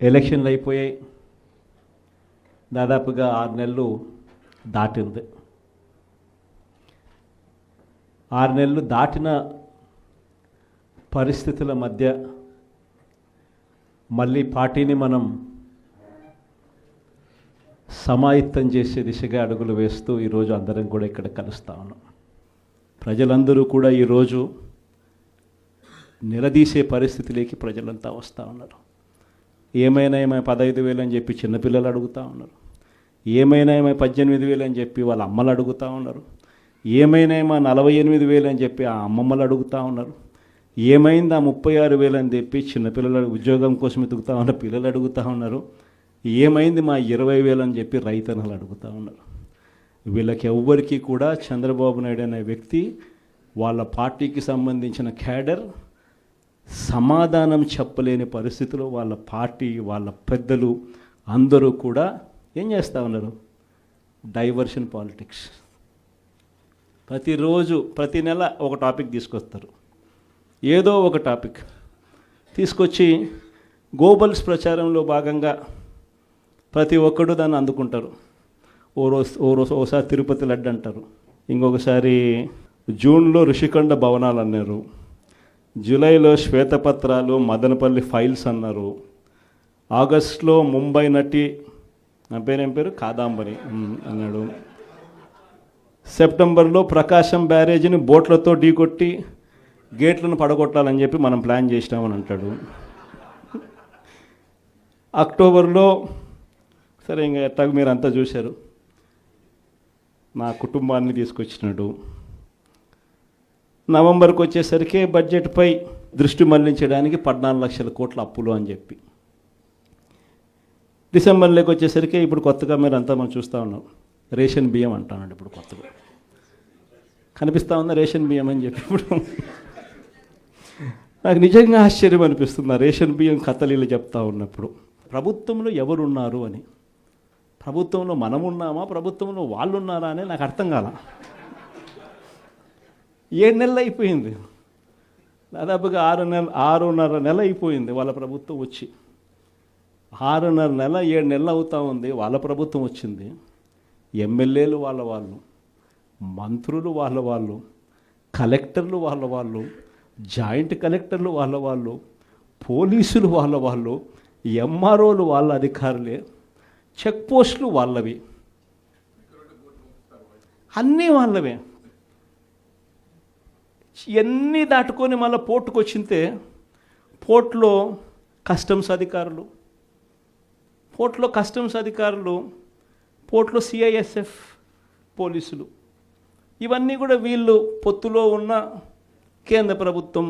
ఎలక్షన్లు అయిపోయాయి. దాదాపుగా 6 నెలలు దాటింది. 6 నెలలు దాటిన పరిస్థితుల మధ్య మళ్ళీ పార్టీని మనం సమాయత్తం చేసే దిశగా అడుగులు వేస్తూ ఈరోజు అందరం కూడా ఇక్కడ కలుస్తా ఉన్నాం. ప్రజలందరూ కూడా ఈరోజు నిలదీసే పరిస్థితిలోకి ప్రజలంతా వస్తూ ఉన్నారు. ఏమైనా 15,000 అని చెప్పి చిన్నపిల్లలు అడుగుతూ ఉన్నారు. ఏమైనా 18,000 అని చెప్పి వాళ్ళ అమ్మలు అడుగుతూ ఉన్నారు. ఏమైనా 48,000 అని చెప్పి ఆ అమ్మమ్మలు అడుగుతూ ఉన్నారు. ఏమైంది 36,000 అని చెప్పి చిన్నపిల్లలు ఉద్యోగం కోసం ఎదుగుతూ ఉన్న పిల్లలు అడుగుతూ ఉన్నారు. ఏమైంది 20,000 అని చెప్పి రైతన్నలు అడుగుతూ ఉన్నారు. వీళ్ళకి ఎవ్వరికీ కూడా చంద్రబాబు నాయుడు అనే వ్యక్తి వాళ్ళ పార్టీకి సంబంధించిన క్యాడర్ సమాధానం చెప్పలేని పరిస్థితిలో వాళ్ళ పార్టీ వాళ్ళ పెద్దలు అందరూ కూడా ఏం చేస్తూ ఉన్నారు? Diversion politics. ప్రతిరోజు ప్రతి నెల ఒక టాపిక్ తీసుకొస్తారు. ఏదో ఒక టాపిక్ తీసుకొచ్చి గోబల్స్ ప్రచారంలో భాగంగా ప్రతి ఒక్కడు దాన్ని అందుకుంటారు. ఓసారి తిరుపతి లడ్డు అంటారు, ఇంకొకసారి జూన్లో ఋషికొండ భవనాలు అన్నారు, జూలైలో శ్వేతపత్రాలు మదనపల్లి ఫైల్స్ అన్నారు, ఆగస్టులో ముంబై నటి నా పేరేం పేరు కాదాంబరి అన్నాడు, సెప్టెంబర్లో ప్రకాశం బ్యారేజీని బోట్లతో ఢీకొట్టి గేట్లను పడగొట్టాలని చెప్పి మనం ప్లాన్ చేసినామని అంటాడు. అక్టోబర్లో సరే ఇంకా ఎట్లా మీరు అంతా చూశారు, నా కుటుంబాన్ని తీసుకొచ్చినాడు. నవంబర్కి వచ్చేసరికి బడ్జెట్పై దృష్టి మళ్లించడానికి 14 లక్షల కోట్ల అప్పులు అని చెప్పి, డిసెంబర్లోకి వచ్చేసరికి ఇప్పుడు కొత్తగా మీరు అంతా మనం చూస్తూ ఉన్నాం రేషన్ బియ్యం అంటానండి. ఇప్పుడు కొత్తగా కనిపిస్తూ ఉందా రేషన్ బియ్యం అని చెప్పి. ఇప్పుడు నాకు నిజంగా ఆశ్చర్యం అనిపిస్తుంది ఆ రేషన్ బియ్యం కథలీలు చెప్తా ఉన్నప్పుడు. ప్రభుత్వంలో ఎవరున్నారు అని, ప్రభుత్వంలో మనమున్నామా ప్రభుత్వంలో వాళ్ళు ఉన్నారా అని నాకు అర్థం కాల. 7 నెలలు అయిపోయింది, దాదాపుగా 6.5 నెల అయిపోయింది వాళ్ళ ప్రభుత్వం వచ్చి. 6.5 నెల 7 నెలలు అవుతూ ఉంది వాళ్ళ ప్రభుత్వం వచ్చింది. ఎమ్మెల్యేలు వాళ్ళు, మంత్రులు వాళ్ళు, కలెక్టర్లు వాళ్ళు, జాయింట్ కలెక్టర్లు వాళ్ళు, పోలీసులు వాళ్ళు, ఎంఆర్ఓలు వాళ్ళ అధికారులే, చెక్ పోస్టులు వాళ్ళవి, అన్నీ వాళ్ళవే. ఇవన్నీ దాటుకొని మళ్ళీ పోర్టుకు వచ్చింతే పోర్టులో కస్టమ్స్ అధికారులు, పోర్టులో సిఐఎస్ఎఫ్ పోలీసులు, ఇవన్నీ కూడా వీళ్ళు పొత్తులో ఉన్న కేంద్ర ప్రభుత్వం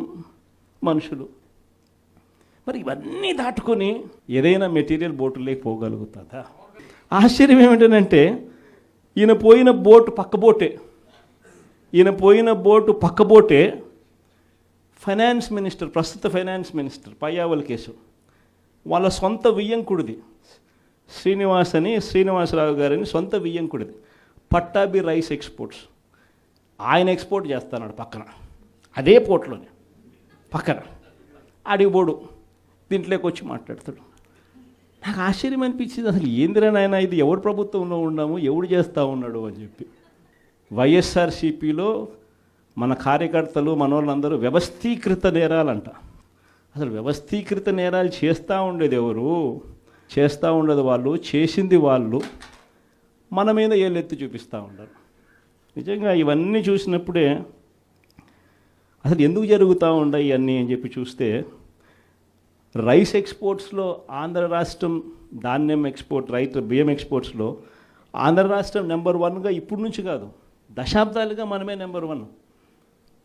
మనుషులు. మరి ఇవన్నీ దాటుకొని ఏదైనా మెటీరియల్ బోటులోకి పోగలుగుతుందా? ఆశ్చర్యం ఏమిటంటే ఈయన పోయిన బోటు పక్క బోటే ఫైనాన్స్ మినిస్టర్, ప్రస్తుత ఫైనాన్స్ మినిస్టర్ పయ్యావుల కేశవ్ వాళ్ళ సొంత వియ్యంకుడిది, శ్రీనివాసరావు గారిని సొంత వియ్యంకుడిది, పట్టాభి రైస్ ఎక్స్పోర్ట్స్. ఆయన ఎక్స్పోర్ట్ చేస్తున్నాడు పక్కన, అదే పోర్ట్లోనే పక్కన. అడిగిపోడు దీంట్లోకి వచ్చి మాట్లాడతాడు. నాకు ఆశ్చర్యం అనిపించింది, అసలు ఏందిరా నాయన ఇది, ఎవరు ప్రభుత్వంలో ఉన్నాము, ఎవడు చేస్తూ ఉన్నాడు అని చెప్పి. వైఎస్ఆర్సీపీలో మన కార్యకర్తలు మనోళ్ళందరూ వ్యవస్థీకృత నేరాలంట. అసలు వ్యవస్థీకృత నేరాలు చేస్తూ ఉండేది ఎవరు? చేస్తూ ఉండేది వాళ్ళు, చేసింది వాళ్ళు, మన మీద ఏళ్ళెత్తి చూపిస్తూ ఉండరు. నిజంగా ఇవన్నీ చూసినప్పుడే అసలు ఎందుకు జరుగుతూ ఉన్నాయి ఇవన్నీ అని చెప్పి చూస్తే, రైస్ ఎక్స్పోర్ట్స్లో ఆంధ్ర రాష్ట్రం, ధాన్యం ఎక్స్పోర్ట్, బియ్యం ఎక్స్పోర్ట్స్లో ఆంధ్ర రాష్ట్రం నెంబర్ 1గా ఇప్పుడు నుంచి కాదు, దశాబ్దాలుగా మనమే నెంబర్ 1.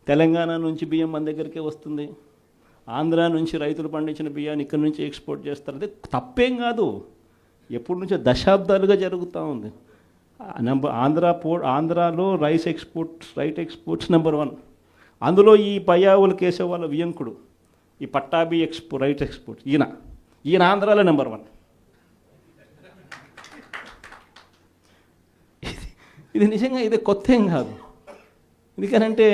తెలంగాణ నుంచి బియ్యం మన దగ్గరికే వస్తుంది, ఆంధ్ర నుంచి రైతులు పండించిన బియ్యాన్ని ఇక్కడి నుంచి ఎక్స్పోర్ట్ చేస్తారు. అదే తప్పేం కాదు, ఎప్పటి నుంచో దశాబ్దాలుగా జరుగుతూ ఉంది. ఆంధ్రాలో రైస్ ఎక్స్పోర్ట్స్ నెంబర్ 1. అందులో ఈ పయ్యావుల కేశవ్ వాళ్ళ వియంకుడు, ఈ పట్టాభి రైట్ ఎక్స్పోర్ట్, ఈయన ఆంధ్రాలో నెంబర్ 1. ఇది నిజంగా ఇది కొత్త ఏం కాదు. ఎందుకనంటే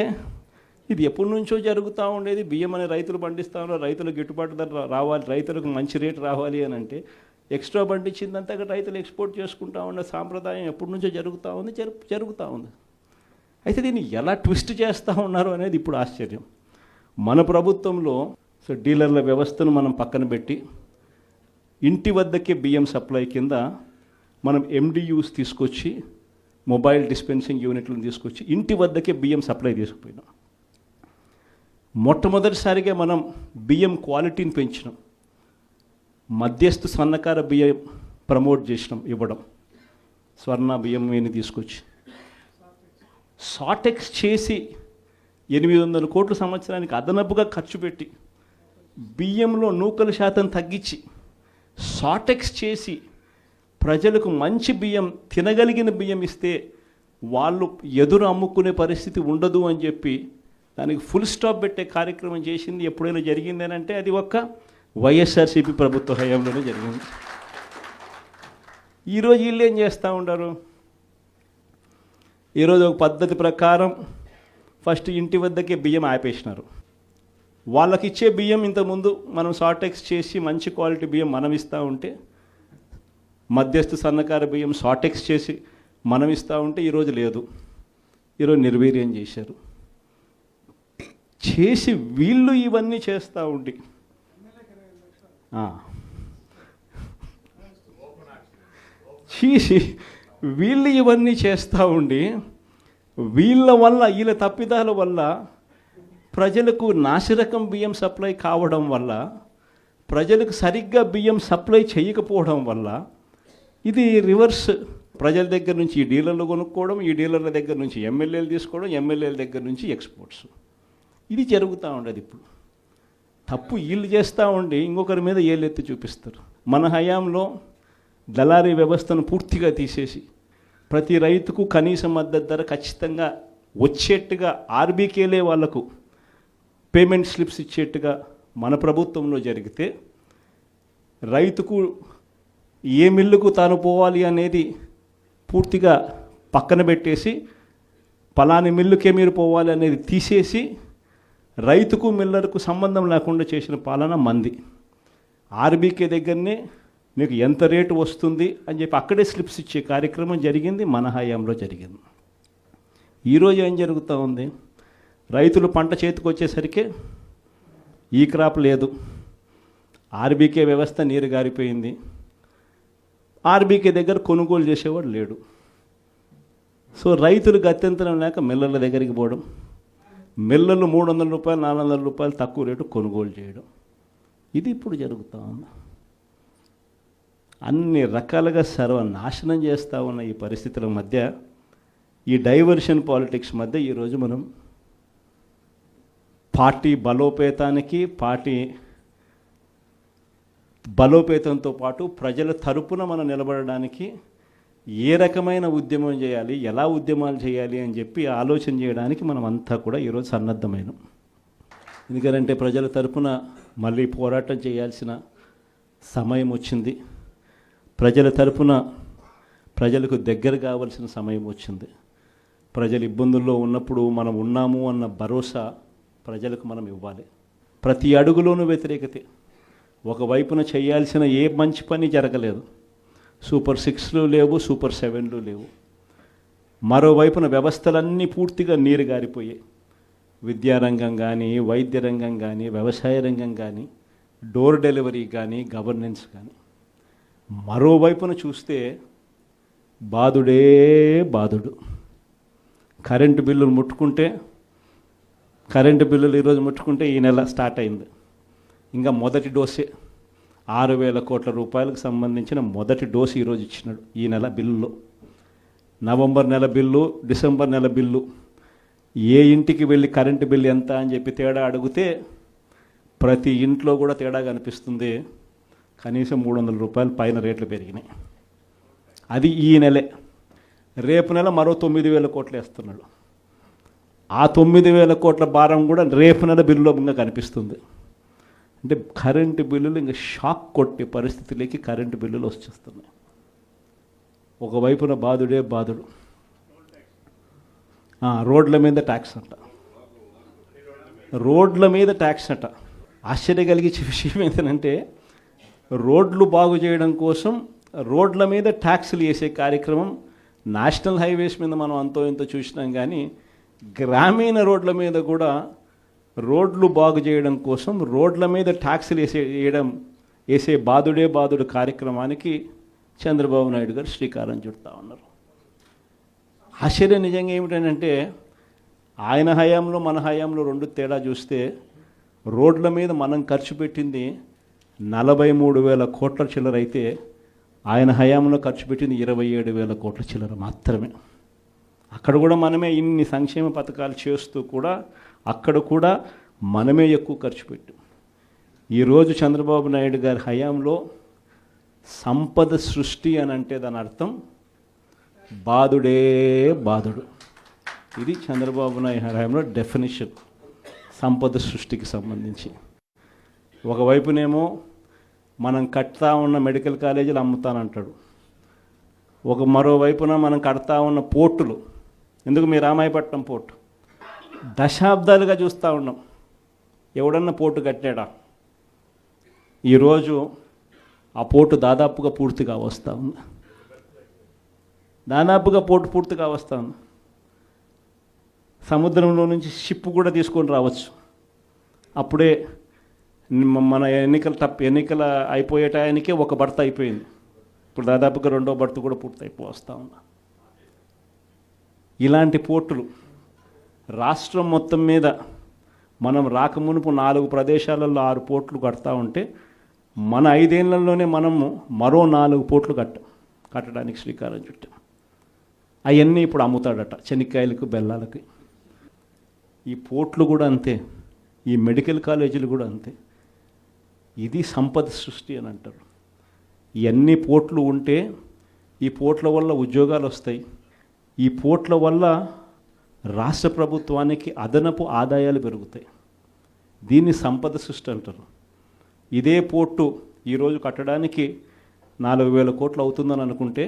ఇది ఎప్పటి నుంచో జరుగుతూ ఉండేది. బియ్యం అనే రైతులు పండిస్తూ ఉన్నారు, రైతులకు గిట్టుబాటు ధర రావాలి, రైతులకు మంచి రేటు రావాలి అని అంటే ఎక్స్ట్రా పండించిందంతా రైతులు ఎక్స్పోర్ట్ చేసుకుంటూ ఉండే సాంప్రదాయం ఎప్పటి నుంచో జరుగుతూ ఉంది, జరుగుతూ ఉంది. అయితే దీన్ని ఎలా ట్విస్ట్ చేస్తూ ఉన్నారు అనేది ఇప్పుడు ఆశ్చర్యం. మన ప్రభుత్వంలో డీలర్ల వ్యవస్థను మనం పక్కన పెట్టి ఇంటి వద్దకే బియ్యం సప్లై కింద మనం MDUs తీసుకొచ్చి, మొబైల్ డిస్పెన్సింగ్ యూనిట్లను తీసుకొచ్చి ఇంటి వద్దకే బియ్యం సప్లై తీసుకుపోయినాం. మొట్టమొదటిసారిగా మనం బియ్యం క్వాలిటీని పెంచినాం. మధ్యస్థు సన్నకార బియ్యం ప్రమోట్ చేసినాం, ఇవ్వడం. స్వర్ణ బియ్యం ఏని తీసుకొచ్చి సాటెక్స్ చేసి 800 కోట్ల సంవత్సరానికి అదనపుగా ఖర్చు పెట్టి బియ్యంలో నూకల శాతం తగ్గించి సాటెక్స్ చేసి ప్రజలకు మంచి బియ్యం, తినగలిగిన బియ్యం ఇస్తే వాళ్ళు ఎదురు అమ్ముకునే పరిస్థితి ఉండదు అని చెప్పి దానికి ఫుల్ స్టాప్ పెట్టే కార్యక్రమం చేసింది ఎప్పుడైనా జరిగింది అని అంటే అది ఒక్క వైఎస్ఆర్సీపీ ప్రభుత్వ హయాంలోనే జరిగింది. ఈరోజు వీళ్ళు ఏం చేస్తూ ఉంటారు? ఈరోజు ఒక పద్ధతి ప్రకారం ఫస్ట్ ఇంటి వద్దకే బియ్యం ఆపేసినారు. వాళ్ళకి ఇచ్చే బియ్యం ఇంతకుముందు మనం సాటెక్స్ చేసి మంచి క్వాలిటీ బియ్యం మనం ఇస్తూ ఉంటే, మధ్యస్థ సన్నకార బియ్యం సాటెక్స్ చేసి మనం ఇస్తూ ఉంటే ఈరోజు లేదు. ఈరోజు నిర్వీర్యం చేశారు. చేసి వీళ్ళు ఇవన్నీ చేస్తూ ఉండి చేసి వీళ్ళు ఇవన్నీ చేస్తూ ఉండి వీళ్ళ వల్ల, వీళ్ళ తప్పిదాల వల్ల ప్రజలకు నాసిరకం బియ్యం సప్లై కావడం వల్ల, ప్రజలకు సరిగ్గా బియ్యం సప్లై చేయకపోవడం వల్ల ఇది రివర్స్. ప్రజల దగ్గర నుంచి ఈ డీలర్లు కొనుక్కోవడం, ఈ డీలర్ల దగ్గర నుంచి ఎమ్మెల్యేలు తీసుకోవడం, ఎమ్మెల్యేల దగ్గర నుంచి ఎక్స్పోర్ట్స్. ఇది జరుగుతూ ఉండదు. ఇప్పుడు తప్పు వీళ్ళు చేస్తూ ఉండి ఇంకొకరి మీద ఏళ్ళెత్తి చూపిస్తారు. మన హయాంలో దళారీ వ్యవస్థను పూర్తిగా తీసేసి ప్రతి రైతుకు కనీస మద్దతు ధర ఖచ్చితంగా వచ్చేట్టుగా ఆర్బీకేలే వాళ్లకు పేమెంట్ స్లిప్స్ ఇచ్చేట్టుగా మన ప్రభుత్వంలో జరిగితే, రైతుకు ఏ మిల్లుకు తాను పోవాలి అనేది పూర్తిగా పక్కన పెట్టేసి పలాని మిల్లుకే మీరు పోవాలి అనేది తీసేసి రైతుకు మిల్లర్కు సంబంధం లేకుండా చేసిన పాలన మంది. ఆర్బీకే దగ్గరనే మీకు ఎంత రేటు వస్తుంది అని చెప్పి అక్కడే స్లిప్స్ ఇచ్చే కార్యక్రమం జరిగింది, మన హయాంలో జరిగింది. ఈరోజు ఏం జరుగుతూ ఉంది? రైతులు పంట చేతికి వచ్చేసరికి ఈ క్రాప్ లేదు, ఆర్బీకే వ్యవస్థ నీరు గారిపోయింది, ఆర్బీకే దగ్గర కొనుగోలు చేసేవాడు లేడు. సో రైతులు గత్యంతరం లేక మిల్లర్ల దగ్గరికి పోవడం, మిల్లర్లు 300 రూపాయలు 400 రూపాయలు తక్కువ రేటు కొనుగోలు చేయడం, ఇది ఇప్పుడు జరుగుతూ ఉంది. అన్ని రకాలుగా సర్వనాశనం చేస్తూ ఉన్న ఈ పరిస్థితుల మధ్య, ఈ డైవర్షన్ పాలిటిక్స్ మధ్య ఈరోజు మనం పార్టీ బలోపేతానికి, పార్టీ బలోపేతంతో పాటు ప్రజల తరపున మనం నిలబడడానికి ఏ రకమైన ఉద్యమం చేయాలి, ఎలా ఉద్యమాలు చేయాలి అని చెప్పి ఆలోచన చేయడానికి మనం అంతా కూడా ఈరోజు సన్నద్ధమైనాం. ఎందుకంటే ప్రజల తరపున మళ్ళీ పోరాటం చేయాల్సిన సమయం వచ్చింది. ప్రజల తరపున ప్రజలకు దగ్గర కావాల్సిన సమయం వచ్చింది. ప్రజలు ఇబ్బందుల్లో ఉన్నప్పుడు మనం ఉన్నాము అన్న భరోసా ప్రజలకు మనం ఇవ్వాలి. ప్రతి అడుగులోనూ వ్యతిరేకతే. ఒకవైపున చేయాల్సిన ఏ మంచి పని జరగలేదు. సూపర్ 6లు లేవు, సూపర్ 7లు లేవు. మరోవైపున వ్యవస్థలన్నీ పూర్తిగా నీరు గారిపోయాయి. విద్యారంగం కానీ, వైద్య రంగం కానీ, వ్యవసాయ రంగం కానీ, డోర్ డెలివరీ కానీ, గవర్నెన్స్ కానీ. మరోవైపున చూస్తే బాధుడే బాధుడు. కరెంటు బిల్లులు ముట్టుకుంటే, కరెంటు బిల్లులు ఈరోజు ముట్టుకుంటే ఈ నెల స్టార్ట్ అయింది. ఇంకా మొదటి డోసే 6,000 కోట్ల రూపాయలకు సంబంధించిన మొదటి డోసు ఈరోజు ఇచ్చినాడు ఈ నెల బిల్లులో. నవంబర్ నెల బిల్లు, డిసెంబర్ నెల బిల్లు, ఏ ఇంటికి వెళ్ళి కరెంటు బిల్లు ఎంత అని చెప్పి తేడా అడిగితే ప్రతి ఇంట్లో కూడా తేడా కనిపిస్తుంది. కనీసం 300 రూపాయలు పైన రేట్లు పెరిగినాయి. అది ఈ నెలే. రేపు నెల మరో 9,000 కోట్లు వేస్తున్నాడు. ఆ 9,000 కోట్ల భారం కూడా రేపు నెల బిల్లులో ఇంకా కనిపిస్తుంది. అంటే కరెంటు బిల్లులు ఇంకా షాక్ కొట్టే పరిస్థితిలోకి కరెంటు బిల్లులు వచ్చేస్తున్నాయి. ఒకవైపున బాధుడే బాధుడు. రోడ్ల మీద ట్యాక్స్ అంట. రోడ్ల మీద ట్యాక్స్ అట. ఆశ్చర్య కలిగించే విషయం ఏంటంటే రోడ్లు బాగు చేయడం కోసం రోడ్ల మీద ట్యాక్సులు వేసే కార్యక్రమం నేషనల్ హైవేస్ మీద మనం అంతో ఇంతో చూసినాం, కానీ గ్రామీణ రోడ్ల మీద కూడా రోడ్లు బాగు చేయడం కోసం రోడ్ల మీద ట్యాక్సులు వేసే బాదుడు కార్యక్రమానికి చంద్రబాబు నాయుడు గారు శ్రీకారం చుడతా ఉన్నారు. ఆశ్చర్యం నిజంగా ఏమిటంటే ఆయన హయాంలో మన హయాంలో రెండు తేడా చూస్తే రోడ్ల మీద మనం ఖర్చు పెట్టింది 43,000 కోట్ల చిల్లర అయితే ఆయన హయాంలో ఖర్చు పెట్టింది 27,000 కోట్ల చిల్లర మాత్రమే. అక్కడ కూడా మనమే ఇన్ని సంక్షేమ పథకాలు చేస్తూ కూడా అక్కడ కూడా మనమే ఎక్కువ ఖర్చు పెట్టాం. ఈరోజు చంద్రబాబు నాయుడు గారి హయాంలో సంపద సృష్టి అని అంటే దాని అర్థం బాదుడే బాదుడు. ఇది చంద్రబాబు నాయుడు హయాంలో డెఫినిషన్ సంపద సృష్టికి సంబంధించి. ఒకవైపునేమో మనం కడతా ఉన్న మెడికల్ కాలేజీలు అమ్ముతానంటాడు, మరోవైపున మనం కడతా ఉన్న పోర్టులు, ఎందుకు మీ రామాయపట్నం పోర్టు దశాబ్దాలుగా చూస్తూ ఉన్నాం, ఎవడన్నా పోర్టు కట్టాడా? ఈరోజు ఆ పోర్టు దాదాపుగా పూర్తిగా వస్తూ ఉంది. పోర్టు పూర్తిగా వస్తూ ఉంది. సముద్రంలో నుంచి షిప్ కూడా తీసుకొని రావచ్చు. అప్పుడే మన ఎన్నికల అయిపోయే టయానికే ఒక బర్త అయిపోయింది. ఇప్పుడు దాదాపుగా రెండో బర్త కూడా పూర్తయిపోస్తూ ఉంది. ఇలాంటి పోర్టులు రాష్ట్రం మొత్తం మీద మనం రాకమునుపు 4 ప్రదేశాలలో 6 పోర్టులు కడతా ఉంటే మన 5 ఏళ్లలోనే మనము మరో 4 పోర్టులు కట్టడానికి శ్రీకారం చుట్టాం. అవన్నీ ఇప్పుడు అమ్ముతాడట చెనిక్కాయలకు బెల్లాలకి. ఈ పోర్టులు కూడా అంతే, ఈ మెడికల్ కాలేజీలు కూడా అంతే. ఇది సంపద సృష్టి అని అంటారు. ఇవన్నీ పోర్టులు ఉంటే ఈ పోర్టుల వల్ల ఉద్యోగాలు వస్తాయి, ఈ పోర్టుల వల్ల రాష్ట్ర ప్రభుత్వానికి అదనపు ఆదాయాలు పెరుగుతాయి. దీన్ని సంపద సృష్టి అంటారు. ఇదే పోర్టు ఈరోజు కట్టడానికి 4,000 కోట్లు అవుతుందని అనుకుంటే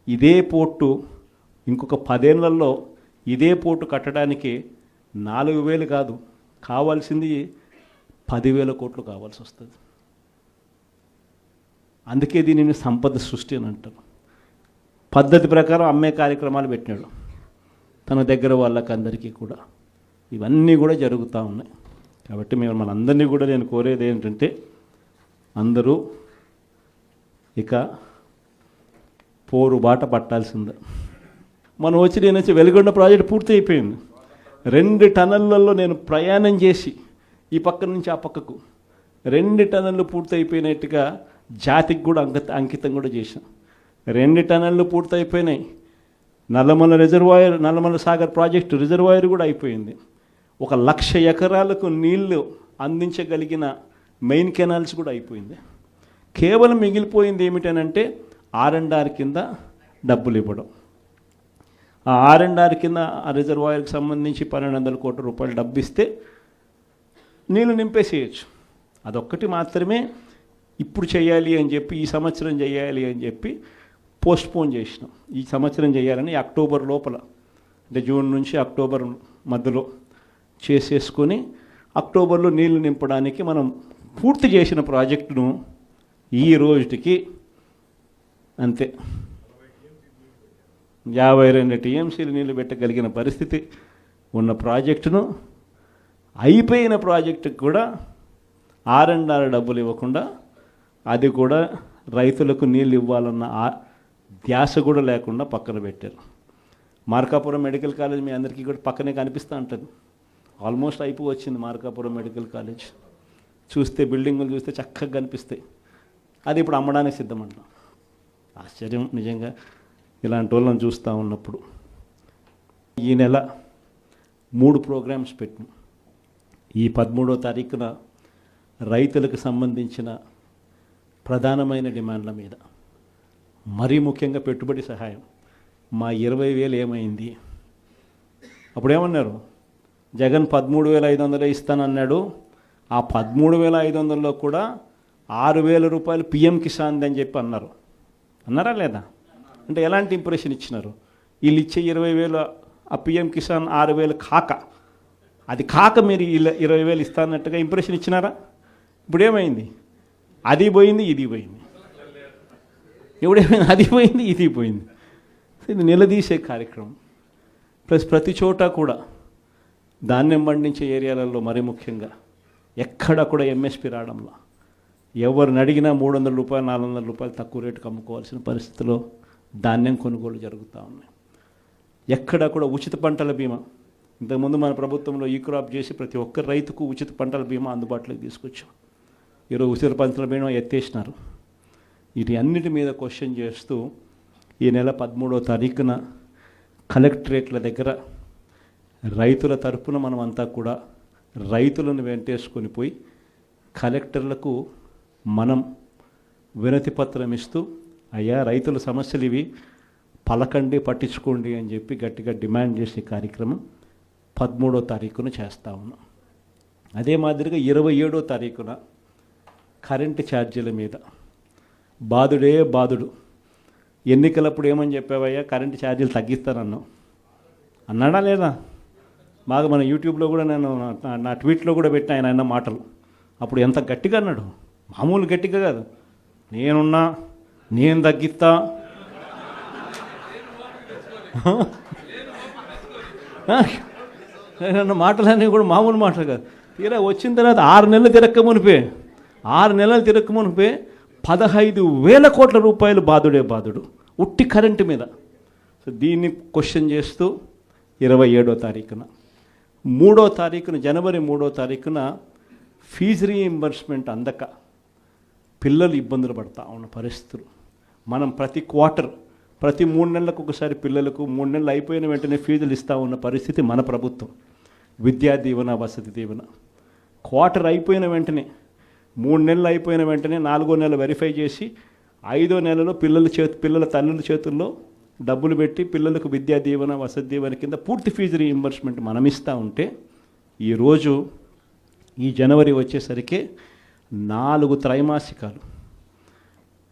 ఇదే పోర్టు ఇంకొక 10 ఏళ్లలో ఇదే పోర్టు కట్టడానికి 4,000 కాదు, కావాల్సింది 10,000 కోట్లు కావాల్సి వస్తుంది. అందుకే దీనిని సంపద సృష్టి అని అంటారు. పద్ధతి ప్రకారం అమ్మే కార్యక్రమాలు పెట్టినాడు తన దగ్గర వాళ్ళకందరికీ కూడా. ఇవన్నీ కూడా జరుగుతూ ఉన్నాయి. కాబట్టి మనందరినీ కూడా నేను కోరేది ఏంటంటే అందరూ ఇక పోరు బాట పట్టాల్సిందే. మనం నేను వెలుగొండ ప్రాజెక్ట్ పూర్తి అయిపోయింది. 2 టన్నులలో నేను ప్రయాణం చేసి ఈ పక్క నుంచి ఆ పక్కకు 2 టన్నులు పూర్తి అయిపోయినట్టుగా జాతికి కూడా అంకితం కూడా చేశాం. 2 టన్నులు పూర్తి అయిపోయినాయి. నల్లమల సాగర్ ప్రాజెక్టు రిజర్వాయర్ కూడా అయిపోయింది. 1,00,000 ఎకరాలకు నీళ్లు అందించగలిగిన మెయిన్ కెనాల్స్ కూడా అయిపోయింది. కేవలం మిగిలిపోయింది ఏమిటనంటే R&R కింద డబ్బులు ఇవ్వడం. ఆ R&R కింద ఆ రిజర్వాయర్కి సంబంధించి 1,200 కోట్ల రూపాయలు డబ్బు ఇస్తే నీళ్ళు నింపేసేయచ్చు. అదొక్కటి మాత్రమే ఇప్పుడు చేయాలి అని చెప్పి, ఈ సంవత్సరం చేయాలి అని చెప్పి పోస్ట్పోన్ చేసినాం. ఈ సంవత్సరం చేయాలని అక్టోబర్ లోపల, అంటే జూన్ నుంచి అక్టోబర్ మధ్యలో చేసేసుకొని అక్టోబర్లో నీళ్లు నింపడానికి మనం పూర్తి చేసిన ప్రాజెక్టును ఈ రోజుకి అంతే 52 టీఎంసీలు నీళ్లు పెట్టగలిగిన పరిస్థితి ఉన్న ప్రాజెక్టును, అయిపోయిన ప్రాజెక్టుకు కూడా R&R డబ్బులు ఇవ్వకుండా, అది కూడా రైతులకు నీళ్ళు ఇవ్వాలన్న ధ్యాస కూడా లేకుండా పక్కన పెట్టారు. మార్కాపురం మెడికల్ కాలేజ్ మీ అందరికీ కూడా పక్కనే కనిపిస్తూ ఉంటుంది. ఆల్మోస్ట్ వచ్చింది మార్కాపురం మెడికల్ కాలేజ్. చూస్తే బిల్డింగులు చూస్తే చక్కగా కనిపిస్తాయి. అది ఇప్పుడు అమ్మడానికి సిద్ధమంటాం. ఆశ్చర్యం నిజంగా ఇలాంటి వాళ్ళని చూస్తూ ఉన్నప్పుడు. ఈ నెల 3 ప్రోగ్రామ్స్ పెట్టాం. ఈ 13వ తారీఖున రైతులకు సంబంధించిన ప్రధానమైన డిమాండ్ల మీద, మరీ ముఖ్యంగా పెట్టుబడి సహాయం. మా 20,000 ఏమైంది? అప్పుడేమన్నారు? జగన్ 13,500 ఇస్తానన్నాడు. ఆ 13,500లో కూడా 6,000 రూపాయలు PM కిసాన్ అని చెప్పి అన్నారా లేదా? అంటే ఎలాంటి ఇంప్రెషన్ ఇచ్చినారు? వీళ్ళు ఇచ్చే 20,000 ఆ PM కిసాన్ 6,000 కాక అది కాక మీరు 20,000 ఇస్తానట్టుగా ఇంప్రెషన్ ఇచ్చినారా? ఇప్పుడు ఏమైంది? అది పోయింది, ఇది పోయింది. ఇప్పుడేమైంది? అది పోయింది, ఇది పోయింది. ఇది నిలదీసే కార్యక్రమం. ప్లస్ ప్రతి చోట కూడా ధాన్యం పండించే ఏరియాలలో మరీ ముఖ్యంగా ఎక్కడ కూడా ఎంఎస్పి రావడంలో ఎవరిని అడిగినా 300 రూపాయలు 400 రూపాయలు తక్కువ రేటుకు అమ్ముకోవాల్సిన పరిస్థితిలో ధాన్యం కొనుగోలు జరుగుతూ ఉన్నాయి. ఎక్కడ కూడా ఉచిత పంటల బీమా, ఇంతకుముందు మన ప్రభుత్వంలో ఈ క్రాప్ చేసి ప్రతి ఒక్క రైతుకు ఉచిత పంటల బీమా అందుబాటులోకి తీసుకొచ్చాం. ఈరోజు ఉచిత పంటల బీమా ఎత్తేసినారు. వీటి అన్నిటి మీద క్వశ్చన్ చేస్తూ ఈ నెల 13వ తారీఖున కలెక్టరేట్ల దగ్గర రైతుల తరపున మనమంతా కూడా రైతులను వెంటేసుకొని పోయి కలెక్టర్లకు మనం వినతి పత్రం ఇస్తూ, అయ్యా రైతుల సమస్యలు ఇవి, పలకండి పట్టించుకోండి అని చెప్పి గట్టిగా డిమాండ్ చేసే కార్యక్రమం 13వ తారీఖున చేస్తూ ఉన్నాం. అదే మాదిరిగా 27వ తారీఖున కరెంటు ఛార్జీల మీద బాధుడే బాధుడు. ఎన్నికలప్పుడు ఏమని చెప్పావయ్యా, కరెంటు ఛార్జీలు తగ్గిస్తానన్నావు, అన్నాడా లేదా? బాగా మన యూట్యూబ్లో కూడా నేను నా ట్వీట్లో కూడా పెట్టిన ఆయన అన్న మాటలు. అప్పుడు ఎంత గట్టిగా అన్నాడు, మామూలు గట్టిగా కాదు. నేనున్నా, నేను తగ్గిస్తా, అన్న మాటలన్నీ కూడా మామూలు మాటలు కాదు. తీరా వచ్చిన తర్వాత 6 నెలలు తిరక్క మునిపే 15,000 కోట్ల రూపాయలు బాధుడే బాధుడు ఉట్టి కరెంటు మీద. సో దీన్ని క్వశ్చన్ చేస్తూ 27వ తారీఖున 3వ తారీఖున జనవరి 3వ తారీఖున ఫీజు రీయింబర్స్మెంట్ అందక పిల్లలు ఇబ్బందులు పడతా ఉన్న పరిస్థితులు. మనం ప్రతి క్వార్టర్, ప్రతి 3 నెలలకు ఒకసారి పిల్లలకు 3 నెలలు అయిపోయిన వెంటనే ఫీజులు ఇస్తూ ఉన్న పరిస్థితి మన ప్రభుత్వం. విద్యా దీవెన, వసతి దీవెన క్వార్టర్ అయిపోయిన వెంటనే, 3 నెలలు అయిపోయిన వెంటనే 4వ నెల వెరిఫై చేసి 5వ నెలలో పిల్లల తల్లుల చేతుల్లో డబ్బులు పెట్టి పిల్లలకు విద్యా దీవెన, వసతి దీవెన కింద పూర్తి ఫీజు రీయింబర్స్మెంట్ మనం ఇస్తూ ఉంటే, ఈరోజు ఈ జనవరి వచ్చేసరికి 4 త్రైమాసికాలు,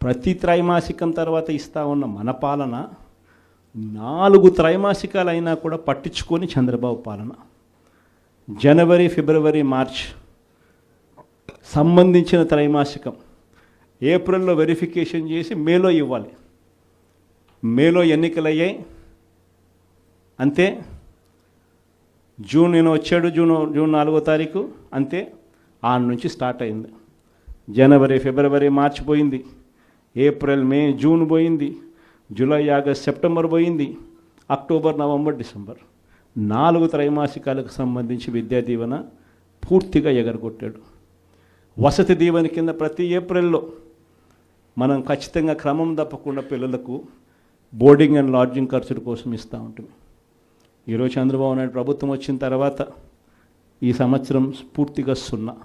ప్రతి త్రైమాసికం తర్వాత ఇస్తూ ఉన్న మన పాలన 4 త్రైమాసికాలు అయినా కూడా పట్టించుకొని చంద్రబాబు పాలన. జనవరి, ఫిబ్రవరి, మార్చ్ సంబంధించిన త్రైమాసికం ఏప్రిల్లో వెరిఫికేషన్ చేసి మేలో ఇవ్వాలి. మేలో ఎన్నికలయ్యాయి అంతే. జూన్ వచ్చాడు, జూన్ 4వ తారీఖు అంతే. ఆన్ నుంచి స్టార్ట్ అయింది. జనవరి, ఫిబ్రవరి, మార్చ్ పోయింది, ఏప్రిల్, మే, జూన్ పోయింది, జూలై, ఆగస్ట్, సెప్టెంబర్ పోయింది, అక్టోబర్, నవంబర్, డిసెంబర్ 4 త్రైమాసికాలకు సంబంధించి విద్యా దీవెన పూర్తిగా ఎగరగొట్టాడు. వసతి దీవెన కింద ప్రతి ఏప్రిల్లో మనం ఖచ్చితంగా క్రమం తప్పకుండా పిల్లలకు బోర్డింగ్ అండ్ లాడ్జింగ్ ఖర్చుల కోసం ఇస్తూ ఉంటుంది. ఈరోజు చంద్రబాబు నాయుడు ప్రభుత్వం వచ్చిన తర్వాత ఈ సంవత్సరం పూర్తిగా 0.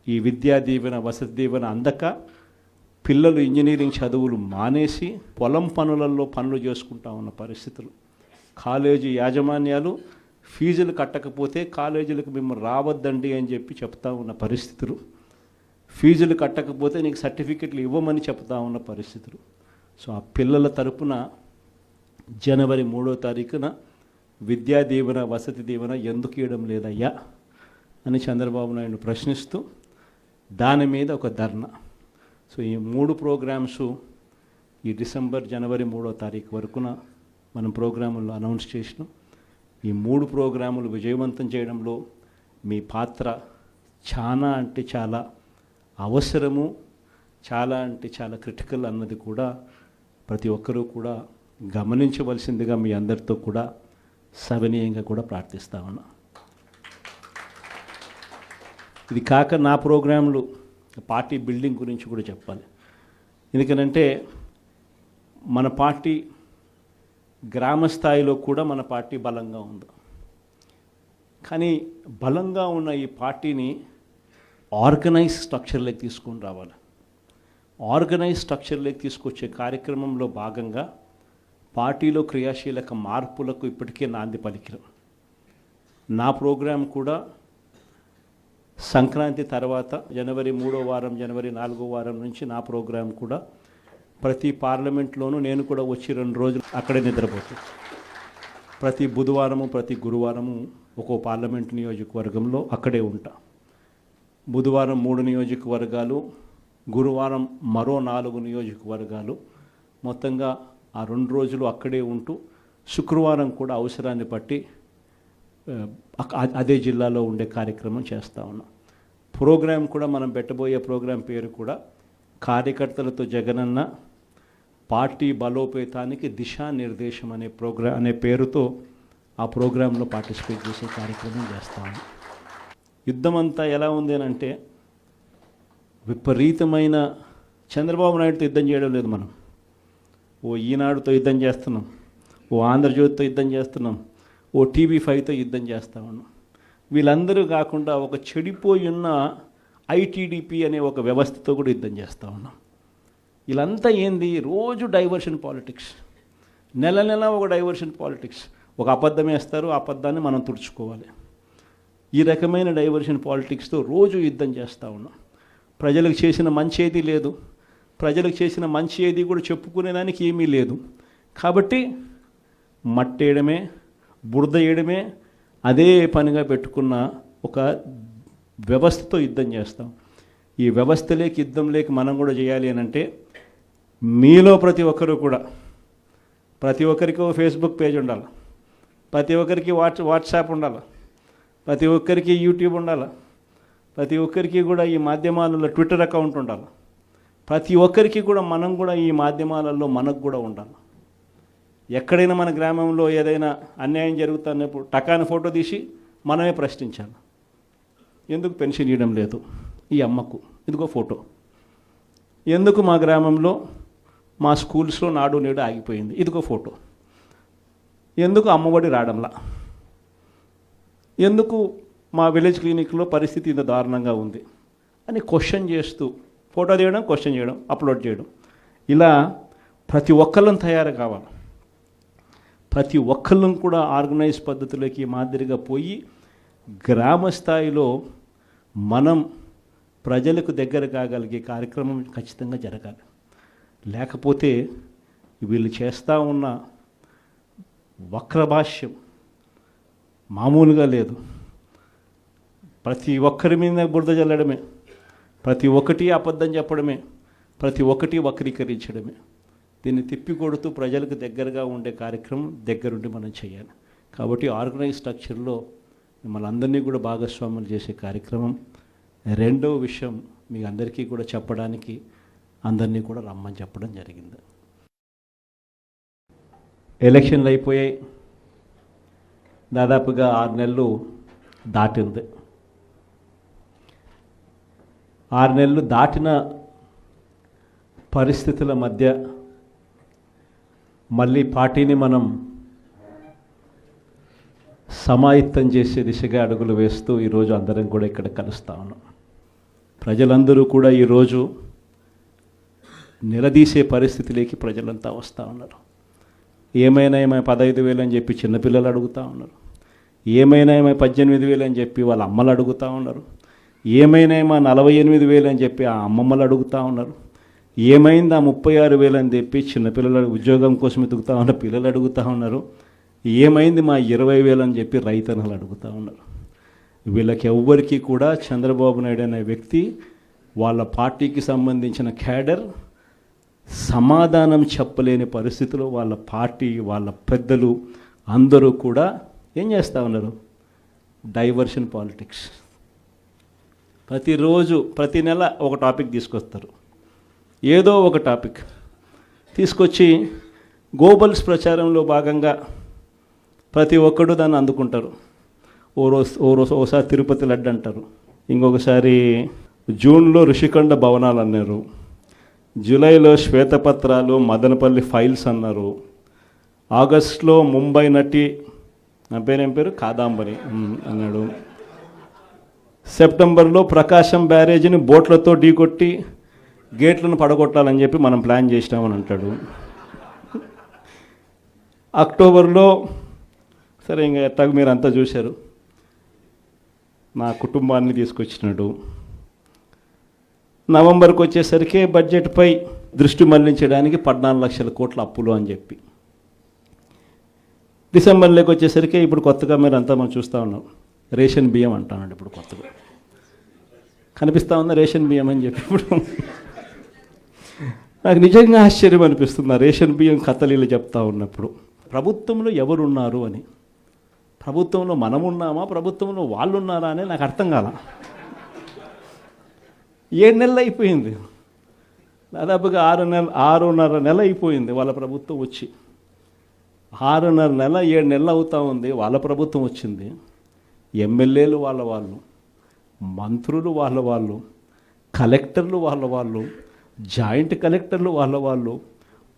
ఈ విద్యా దీవెన, వసతి దీవెన అందక పిల్లలు ఇంజనీరింగ్ చదువులు మానేసి పొలం పనులలో పనులు చేసుకుంటా ఉన్న పరిస్థితులు. కాలేజీ యాజమాన్యాలు ఫీజులు కట్టకపోతే కాలేజీలకు మేము రావద్దండి అని చెప్పి చెప్తా ఉన్న పరిస్థితులు. ఫీజులు కట్టకపోతే నీకు సర్టిఫికెట్లు ఇవ్వమని చెప్తా ఉన్న పరిస్థితులు. సో ఆ పిల్లల తరపున జనవరి 3వ తారీఖున విద్యా దీవెన, వసతి దీవెన ఎందుకు ఇవ్వడం లేదయ్యా అని చంద్రబాబు నాయుడు ప్రశ్నిస్తూ దాని మీద ఒక ధర్నా. సో ఈ 3 ప్రోగ్రామ్స్ ఈ డిసెంబర్, జనవరి 3వ తారీఖు వరకున మనం ప్రోగ్రాముల్లో అనౌన్స్ చేసినాం. ఈ 3 ప్రోగ్రాములు విజయవంతం చేయడంలో మీ పాత్ర చాలా అంటే చాలా అవసరము, చాలా అంటే చాలా క్రిటికల్ అన్నది కూడా ప్రతి ఒక్కరూ కూడా గమనించవలసిందిగా మీ అందరితో కూడా సవినీయంగా కూడా ప్రార్థిస్తా ఉన్నా. ఇది కాక నా ప్రోగ్రాంలు పార్టీ బిల్డింగ్ గురించి కూడా చెప్పాలి. ఎందుకనంటే మన పార్టీ గ్రామ స్థాయిలో కూడా మన పార్టీ బలంగా ఉంది. కానీ బలంగా ఉన్న ఈ పార్టీని ఆర్గనైజ్ స్ట్రక్చర్లోకి తీసుకొని రావాలి. ఆర్గనైజ్ స్ట్రక్చర్లోకి తీసుకొచ్చే కార్యక్రమంలో భాగంగా పార్టీలో క్రియాశీలక మార్పులకు ఇప్పటికే నాంది పలికిన నా ప్రోగ్రాం కూడా సంక్రాంతి తర్వాత జనవరి 3వ వారం, జనవరి 4వ వారం నుంచి నా ప్రోగ్రాం కూడా ప్రతి పార్లమెంట్లోనూ నేను కూడా వచ్చి 2 రోజులు అక్కడే నిద్రపోతాను. ప్రతి బుధవారము ప్రతి గురువారము ఒక్కో పార్లమెంట్ నియోజకవర్గంలో అక్కడే ఉంటా. బుధవారం 3 నియోజకవర్గాలు, గురువారం మరో 4 నియోజకవర్గాలు, మొత్తంగా ఆ 2 రోజులు అక్కడే ఉంటూ శుక్రవారం కూడా అవసరాన్ని బట్టి అదే జిల్లాలో ఉండే కార్యక్రమం చేస్తూ ఉన్నాం. ప్రోగ్రాం కూడా మనం పెట్టబోయే ప్రోగ్రాం పేరు కూడా కార్యకర్తలతో జగనన్న పార్టీ బలోపేతానికి దిశానిర్దేశం అనే పేరుతో ఆ ప్రోగ్రాంలో పార్టిసిపేట్ చేసే కార్యక్రమం చేస్తాము. యుద్ధం అంతా ఎలా ఉంది అని అంటే విపరీతమైన చంద్రబాబు నాయుడుతో యుద్ధం చేయడం లేదు. మనం ఓ ఈనాడుతో యుద్ధం చేస్తున్నాం, ఓ ఆంధ్రజ్యోతితో యుద్ధం చేస్తున్నాం, ఓ TV5తో యుద్ధం చేస్తూ ఉన్నాం. వీళ్ళందరూ కాకుండా ఒక చెడిపోయి ఉన్న ITDP అనే ఒక వ్యవస్థతో కూడా యుద్ధం చేస్తూ ఉన్నాం. వీళ్ళంతా ఏంది, రోజు డైవర్షన్ పాలిటిక్స్, నెల నెల ఒక డైవర్షన్ పాలిటిక్స్. ఒక అబద్ధం వేస్తారు, ఆ అబద్ధాన్ని మనం తుడుచుకోవాలి. ఈ రకమైన డైవర్షన్ పాలిటిక్స్తో రోజు యుద్ధం చేస్తూ ఉన్నాం. ప్రజలకు చేసిన మంచి ఏది లేదు, ప్రజలకు చేసిన మంచి ఏది కూడా చెప్పుకునేదానికి ఏమీ లేదు. కాబట్టి మట్టేయడమే, బురద వేయడమే అదే పనిగా పెట్టుకున్న ఒక వ్యవస్థతో యుద్ధం చేస్తాం. ఈ వ్యవస్థలోకి యుద్ధం లేక మనం కూడా చేయాలి అని అంటే మీలో ప్రతి ఒక్కరు కూడా, ప్రతి ఒక్కరికి ఒక ఫేస్బుక్ పేజ్ ఉండాలి, ప్రతి ఒక్కరికి వాట్సాప్ ఉండాలి, ప్రతి ఒక్కరికి యూట్యూబ్ ఉండాలి, ప్రతి ఒక్కరికి కూడా ఈ మాధ్యమాలలో ట్విట్టర్ అకౌంట్ ఉండాలి. ప్రతి ఒక్కరికి కూడా మనం కూడా ఈ మాధ్యమాలలో మనకు కూడా ఉండాలి. ఎక్కడైనా మన గ్రామంలో ఏదైనా అన్యాయం జరుగుతున్నప్పుడు టకాని ఫోటో తీసి మనమే ప్రశ్నించాలి. ఎందుకు పెన్షన్ ఇవ్వడం లేదు ఈ అమ్మకు, ఇదిగో ఫోటో. ఎందుకు మా గ్రామంలో మా స్కూల్స్లో నాడు నేడు ఆగిపోయింది, ఇదిగో ఫోటో. ఎందుకు అమ్మఒడి రావడంలా, ఎందుకు మా విలేజ్ క్లినిక్లో పరిస్థితి ఇంత దారుణంగా ఉంది అని క్వశ్చన్ చేస్తూ ఫోటో తీయడం, క్వశ్చన్ చేయడం, అప్లోడ్ చేయడం. ఇలా ప్రతి ఒక్కళ్ళం తయారు కావాలి. ప్రతి ఒక్కళ్ళం కూడా ఆర్గనైజ్ పద్ధతిలోకి మాదిరిగా పోయి గ్రామ స్థాయిలో మనం ప్రజలకు దగ్గర కాగలిగే కార్యక్రమం ఖచ్చితంగా జరగాలి. లేకపోతే వీళ్ళు చేస్తూ ఉన్న వక్రభాష్యం మామూలుగా లేదు. ప్రతి ఒక్కరి మీద బురద జల్లడమే, ప్రతి ఒక్కటి అబద్ధం చెప్పడమే, ప్రతి ఒక్కటి వక్రీకరించడమే. దీన్ని తిప్పికొడుతూ ప్రజలకు దగ్గరగా ఉండే కార్యక్రమం దగ్గరుండి మనం చేయాలి. కాబట్టి ఆర్గనైజ్ స్ట్రక్చర్లో మిమ్మల్ని అందరినీ కూడా భాగస్వాములు చేసే కార్యక్రమం. రెండవ విషయం మీ అందరికీ కూడా చెప్పడానికి అందరినీ కూడా రమ్మని చెప్పడం జరిగింది. ఎలక్షన్లు అయిపోయాయి, దాదాపుగా 6 నెలలు దాటింది. 6 నెలలు దాటిన పరిస్థితుల మధ్య మళ్ళీ పార్టీని మనం సమాయత్తం చేసే దిశగా అడుగులు వేస్తూ ఈరోజు అందరం కూడా ఇక్కడ కలుస్తూ ఉన్నాం. ప్రజలందరూ కూడా ఈరోజు నిలదీసే పరిస్థితిలోకి ప్రజలంతా వస్తూ ఉన్నారు. ఏమైనా 15,000 అని చెప్పి చిన్నపిల్లలు అడుగుతూ ఉన్నారు, ఏమైనా 18,000 అని చెప్పి వాళ్ళ అమ్మలు అడుగుతూ ఉన్నారు, ఏమైనా 48,000 అని చెప్పి ఆ అమ్మమ్మలు అడుగుతూ ఉన్నారు, ఏమైంది 36,000 అని చెప్పి చిన్నపిల్లలు ఉద్యోగం కోసం ఎదుగుతూ ఉన్న పిల్లలు అడుగుతూ ఉన్నారు, ఏమైంది 20,000 అని చెప్పి రైతన్నలు అడుగుతూ ఉన్నారు. వీళ్ళకి ఎవ్వరికీ కూడా చంద్రబాబు నాయుడు అనే వ్యక్తి, వాళ్ళ పార్టీకి సంబంధించిన క్యాడర్ సమాధానం చెప్పలేని పరిస్థితిలో వాళ్ళ పార్టీ, వాళ్ళ పెద్దలు అందరూ కూడా ఏం చేస్తూ ఉన్నారు, డైవర్షన్ పాలిటిక్స్. ప్రతిరోజు ప్రతి నెల ఒక టాపిక్ తీసుకొస్తారు, ఏదో ఒక టాపిక్ తీసుకొచ్చి గోబల్స్ ప్రచారంలో భాగంగా ప్రతి ఒక్కడు దాన్ని అందుకుంటారు. ఓసారి తిరుపతి లడ్డు అంటారు, ఇంకొకసారి జూన్లో ఋషికొండ భవనాలు అన్నారు, జూలైలో శ్వేతపత్రాలు మదనపల్లి ఫైల్స్ అన్నారు, ఆగస్టులో ముంబై నటి నా పేరేం పేరు కాదాంబరి అన్నాడు, సెప్టెంబర్లో ప్రకాశం బ్యారేజీని బోట్లతో ఢీకొట్టి గేట్లను పడగొట్టాలని చెప్పి మనం ప్లాన్ చేసినామని అంటాడు. అక్టోబర్లో సరే ఇంకా ఎట్టాగ మీరు అంతా చూశారు, నా కుటుంబాన్ని తీసుకొచ్చినాడు. నవంబర్కి వచ్చేసరికి బడ్జెట్పై దృష్టి మళ్లించడానికి 14 లక్షల కోట్ల అప్పులు అని చెప్పి డిసెంబర్లోకి వచ్చేసరికి ఇప్పుడు కొత్తగా మీరు అంతా మనం చూస్తూ ఉన్నాం, రేషన్ బియ్యం అంటానండి. ఇప్పుడు కొత్తగా కనిపిస్తూ ఉందా రేషన్ బియ్యం అని చెప్పి. ఇప్పుడు నాకు నిజంగా ఆశ్చర్యం అనిపిస్తుంది ఆ రేషన్ బియ్యం కథలీలు చెప్తా ఉన్నప్పుడు. ప్రభుత్వంలో ఎవరున్నారు అని, ప్రభుత్వంలో మనమున్నామా, ప్రభుత్వంలో వాళ్ళు ఉన్నారా అని నాకు అర్థం కాల. 7 నెలలు అయిపోయింది, దాదాపుగా 6.5 నెల అయిపోయింది వాళ్ళ ప్రభుత్వం వచ్చి. 6.5 నెల 7 నెలలు అవుతూ ఉంది వాళ్ళ ప్రభుత్వం వచ్చింది. ఎమ్మెల్యేలు వాళ్ళు, మంత్రులు వాళ్ళు, కలెక్టర్లు వాళ్ళు, జాయింట్ కలెక్టర్లు వాళ్ళు,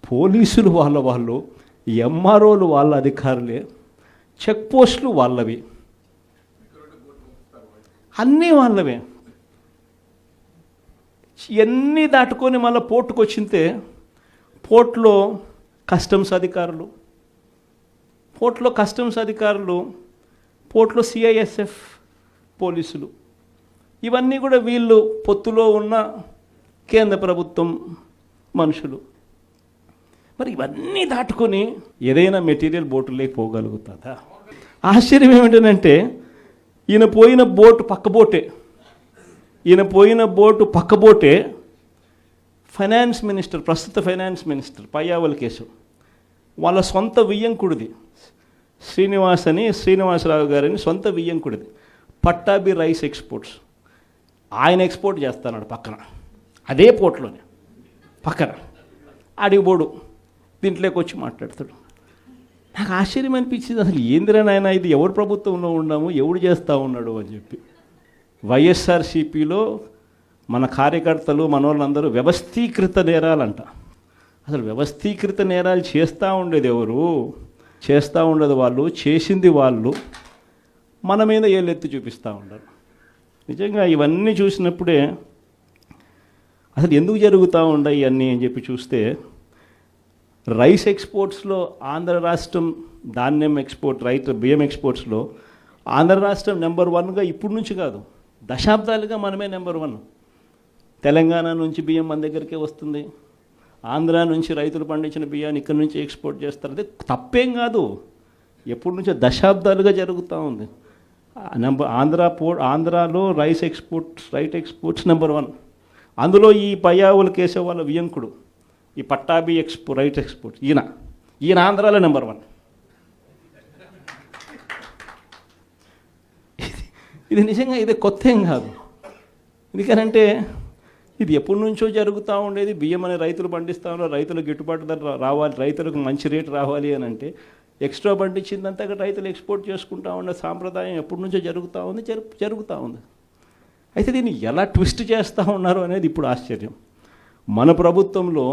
పోలీసులు వాళ్ళు, ఎంఆర్ఓలు వాళ్ళ అధికారులే, చెక్ పోస్టులు వాళ్ళవి, అన్నీ వాళ్ళవే. ఇవన్నీ దాటుకొని మళ్ళీ పోర్టుకు వచ్చింతే పోర్టులో కస్టమ్స్ అధికారులు, పోర్టులో సిఐఎస్ఎఫ్ పోలీసులు, ఇవన్నీ కూడా వీళ్ళు పొత్తులో ఉన్న కేంద్ర ప్రభుత్వం మనుషులు. మరి ఇవన్నీ దాటుకొని ఏదైనా మెటీరియల్ బోటులోకి పోగలుగుతుందా? ఆశ్చర్యం ఏమిటంటే ఈయన పోయిన బోటు పక్క బోటే ఫైనాన్స్ మినిస్టర్, ప్రస్తుత ఫైనాన్స్ మినిస్టర్ పయ్యావుల కేశవ్ వాళ్ళ సొంత వియ్యంకుడిది, శ్రీనివాసరావు గారిని సొంత వియ్యంకుడిది, పట్టాభి రైస్ ఎక్స్పోర్ట్స్. ఆయన ఎక్స్పోర్ట్ చేస్తాడు పక్కన, అదే పోర్ట్లోనే పక్కన. అడిగిపోడు దీంట్లోకి వచ్చి మాట్లాడతాడు. నాకు ఆశ్చర్యం అనిపించింది, అసలు ఏందిరా నాయన ఇది, ఎవరు ప్రభుత్వంలో ఉన్నాము, ఎవడు చేస్తూ ఉన్నాడు అని చెప్పి. వైఎస్ఆర్సీపీలో మన కార్యకర్తలు మనోళ్ళందరూ వ్యవస్థీకృత నేరాలంట. అసలు వ్యవస్థీకృత నేరాలు చేస్తూ ఉండేది ఎవరు? చేస్తూ ఉండదు వాళ్ళు, చేసింది వాళ్ళు, మన మీద ఏళ్ళెత్తి చూపిస్తూ ఉండరు. నిజంగా ఇవన్నీ చూసినప్పుడే అసలు ఎందుకు జరుగుతూ ఉన్నాయి ఇవన్నీ అని చెప్పి చూస్తే, రైస్ ఎక్స్పోర్ట్స్లో ఆంధ్ర రాష్ట్రం, ధాన్యం ఎక్స్పోర్ట్, బియ్యం ఎక్స్పోర్ట్స్లో ఆంధ్ర రాష్ట్రం నెంబర్ 1గా ఇప్పుడు నుంచి కాదు, దశాబ్దాలుగా మనమే నెంబర్ 1. తెలంగాణ నుంచి బియ్యం మన దగ్గరికే వస్తుంది, ఆంధ్ర నుంచి రైతులు పండించిన బియ్యాన్ని ఇక్కడి నుంచి ఎక్స్పోర్ట్ చేస్తారు. అదే తప్పేం కాదు, ఎప్పటి నుంచో దశాబ్దాలుగా జరుగుతూ ఉంది. ఆంధ్రాలో రైస్ ఎక్స్పోర్ట్స్ నెంబర్ 1. అందులో ఈ పయ్యావుల కేశవ్ వాళ్ళ వియంకుడు, ఈ పట్టాభి రైట్ ఎక్స్పోర్ట్స్, ఈయన ఆంధ్రాలో నెంబర్ 1. ఇది నిజంగా ఇది కొత్త ఏం కాదు. ఎందుకనంటే ఇది ఎప్పటి నుంచో జరుగుతూ ఉండేది. బియ్యం అనే రైతులు పండిస్తూ ఉన్నారు, రైతులకు గిట్టుబాటు ధర రావాలి, రైతులకు మంచి రేటు రావాలి అని అంటే ఎక్స్ట్రా పండించిందంతా రైతులు ఎక్స్పోర్ట్ చేసుకుంటూ ఉండే సాంప్రదాయం ఎప్పటి నుంచో జరుగుతూ ఉంది. అయితే దీన్ని ఎలా ట్విస్ట్ చేస్తూ ఉన్నారు అనేది ఇప్పుడు ఆశ్చర్యం. మన ప్రభుత్వంలో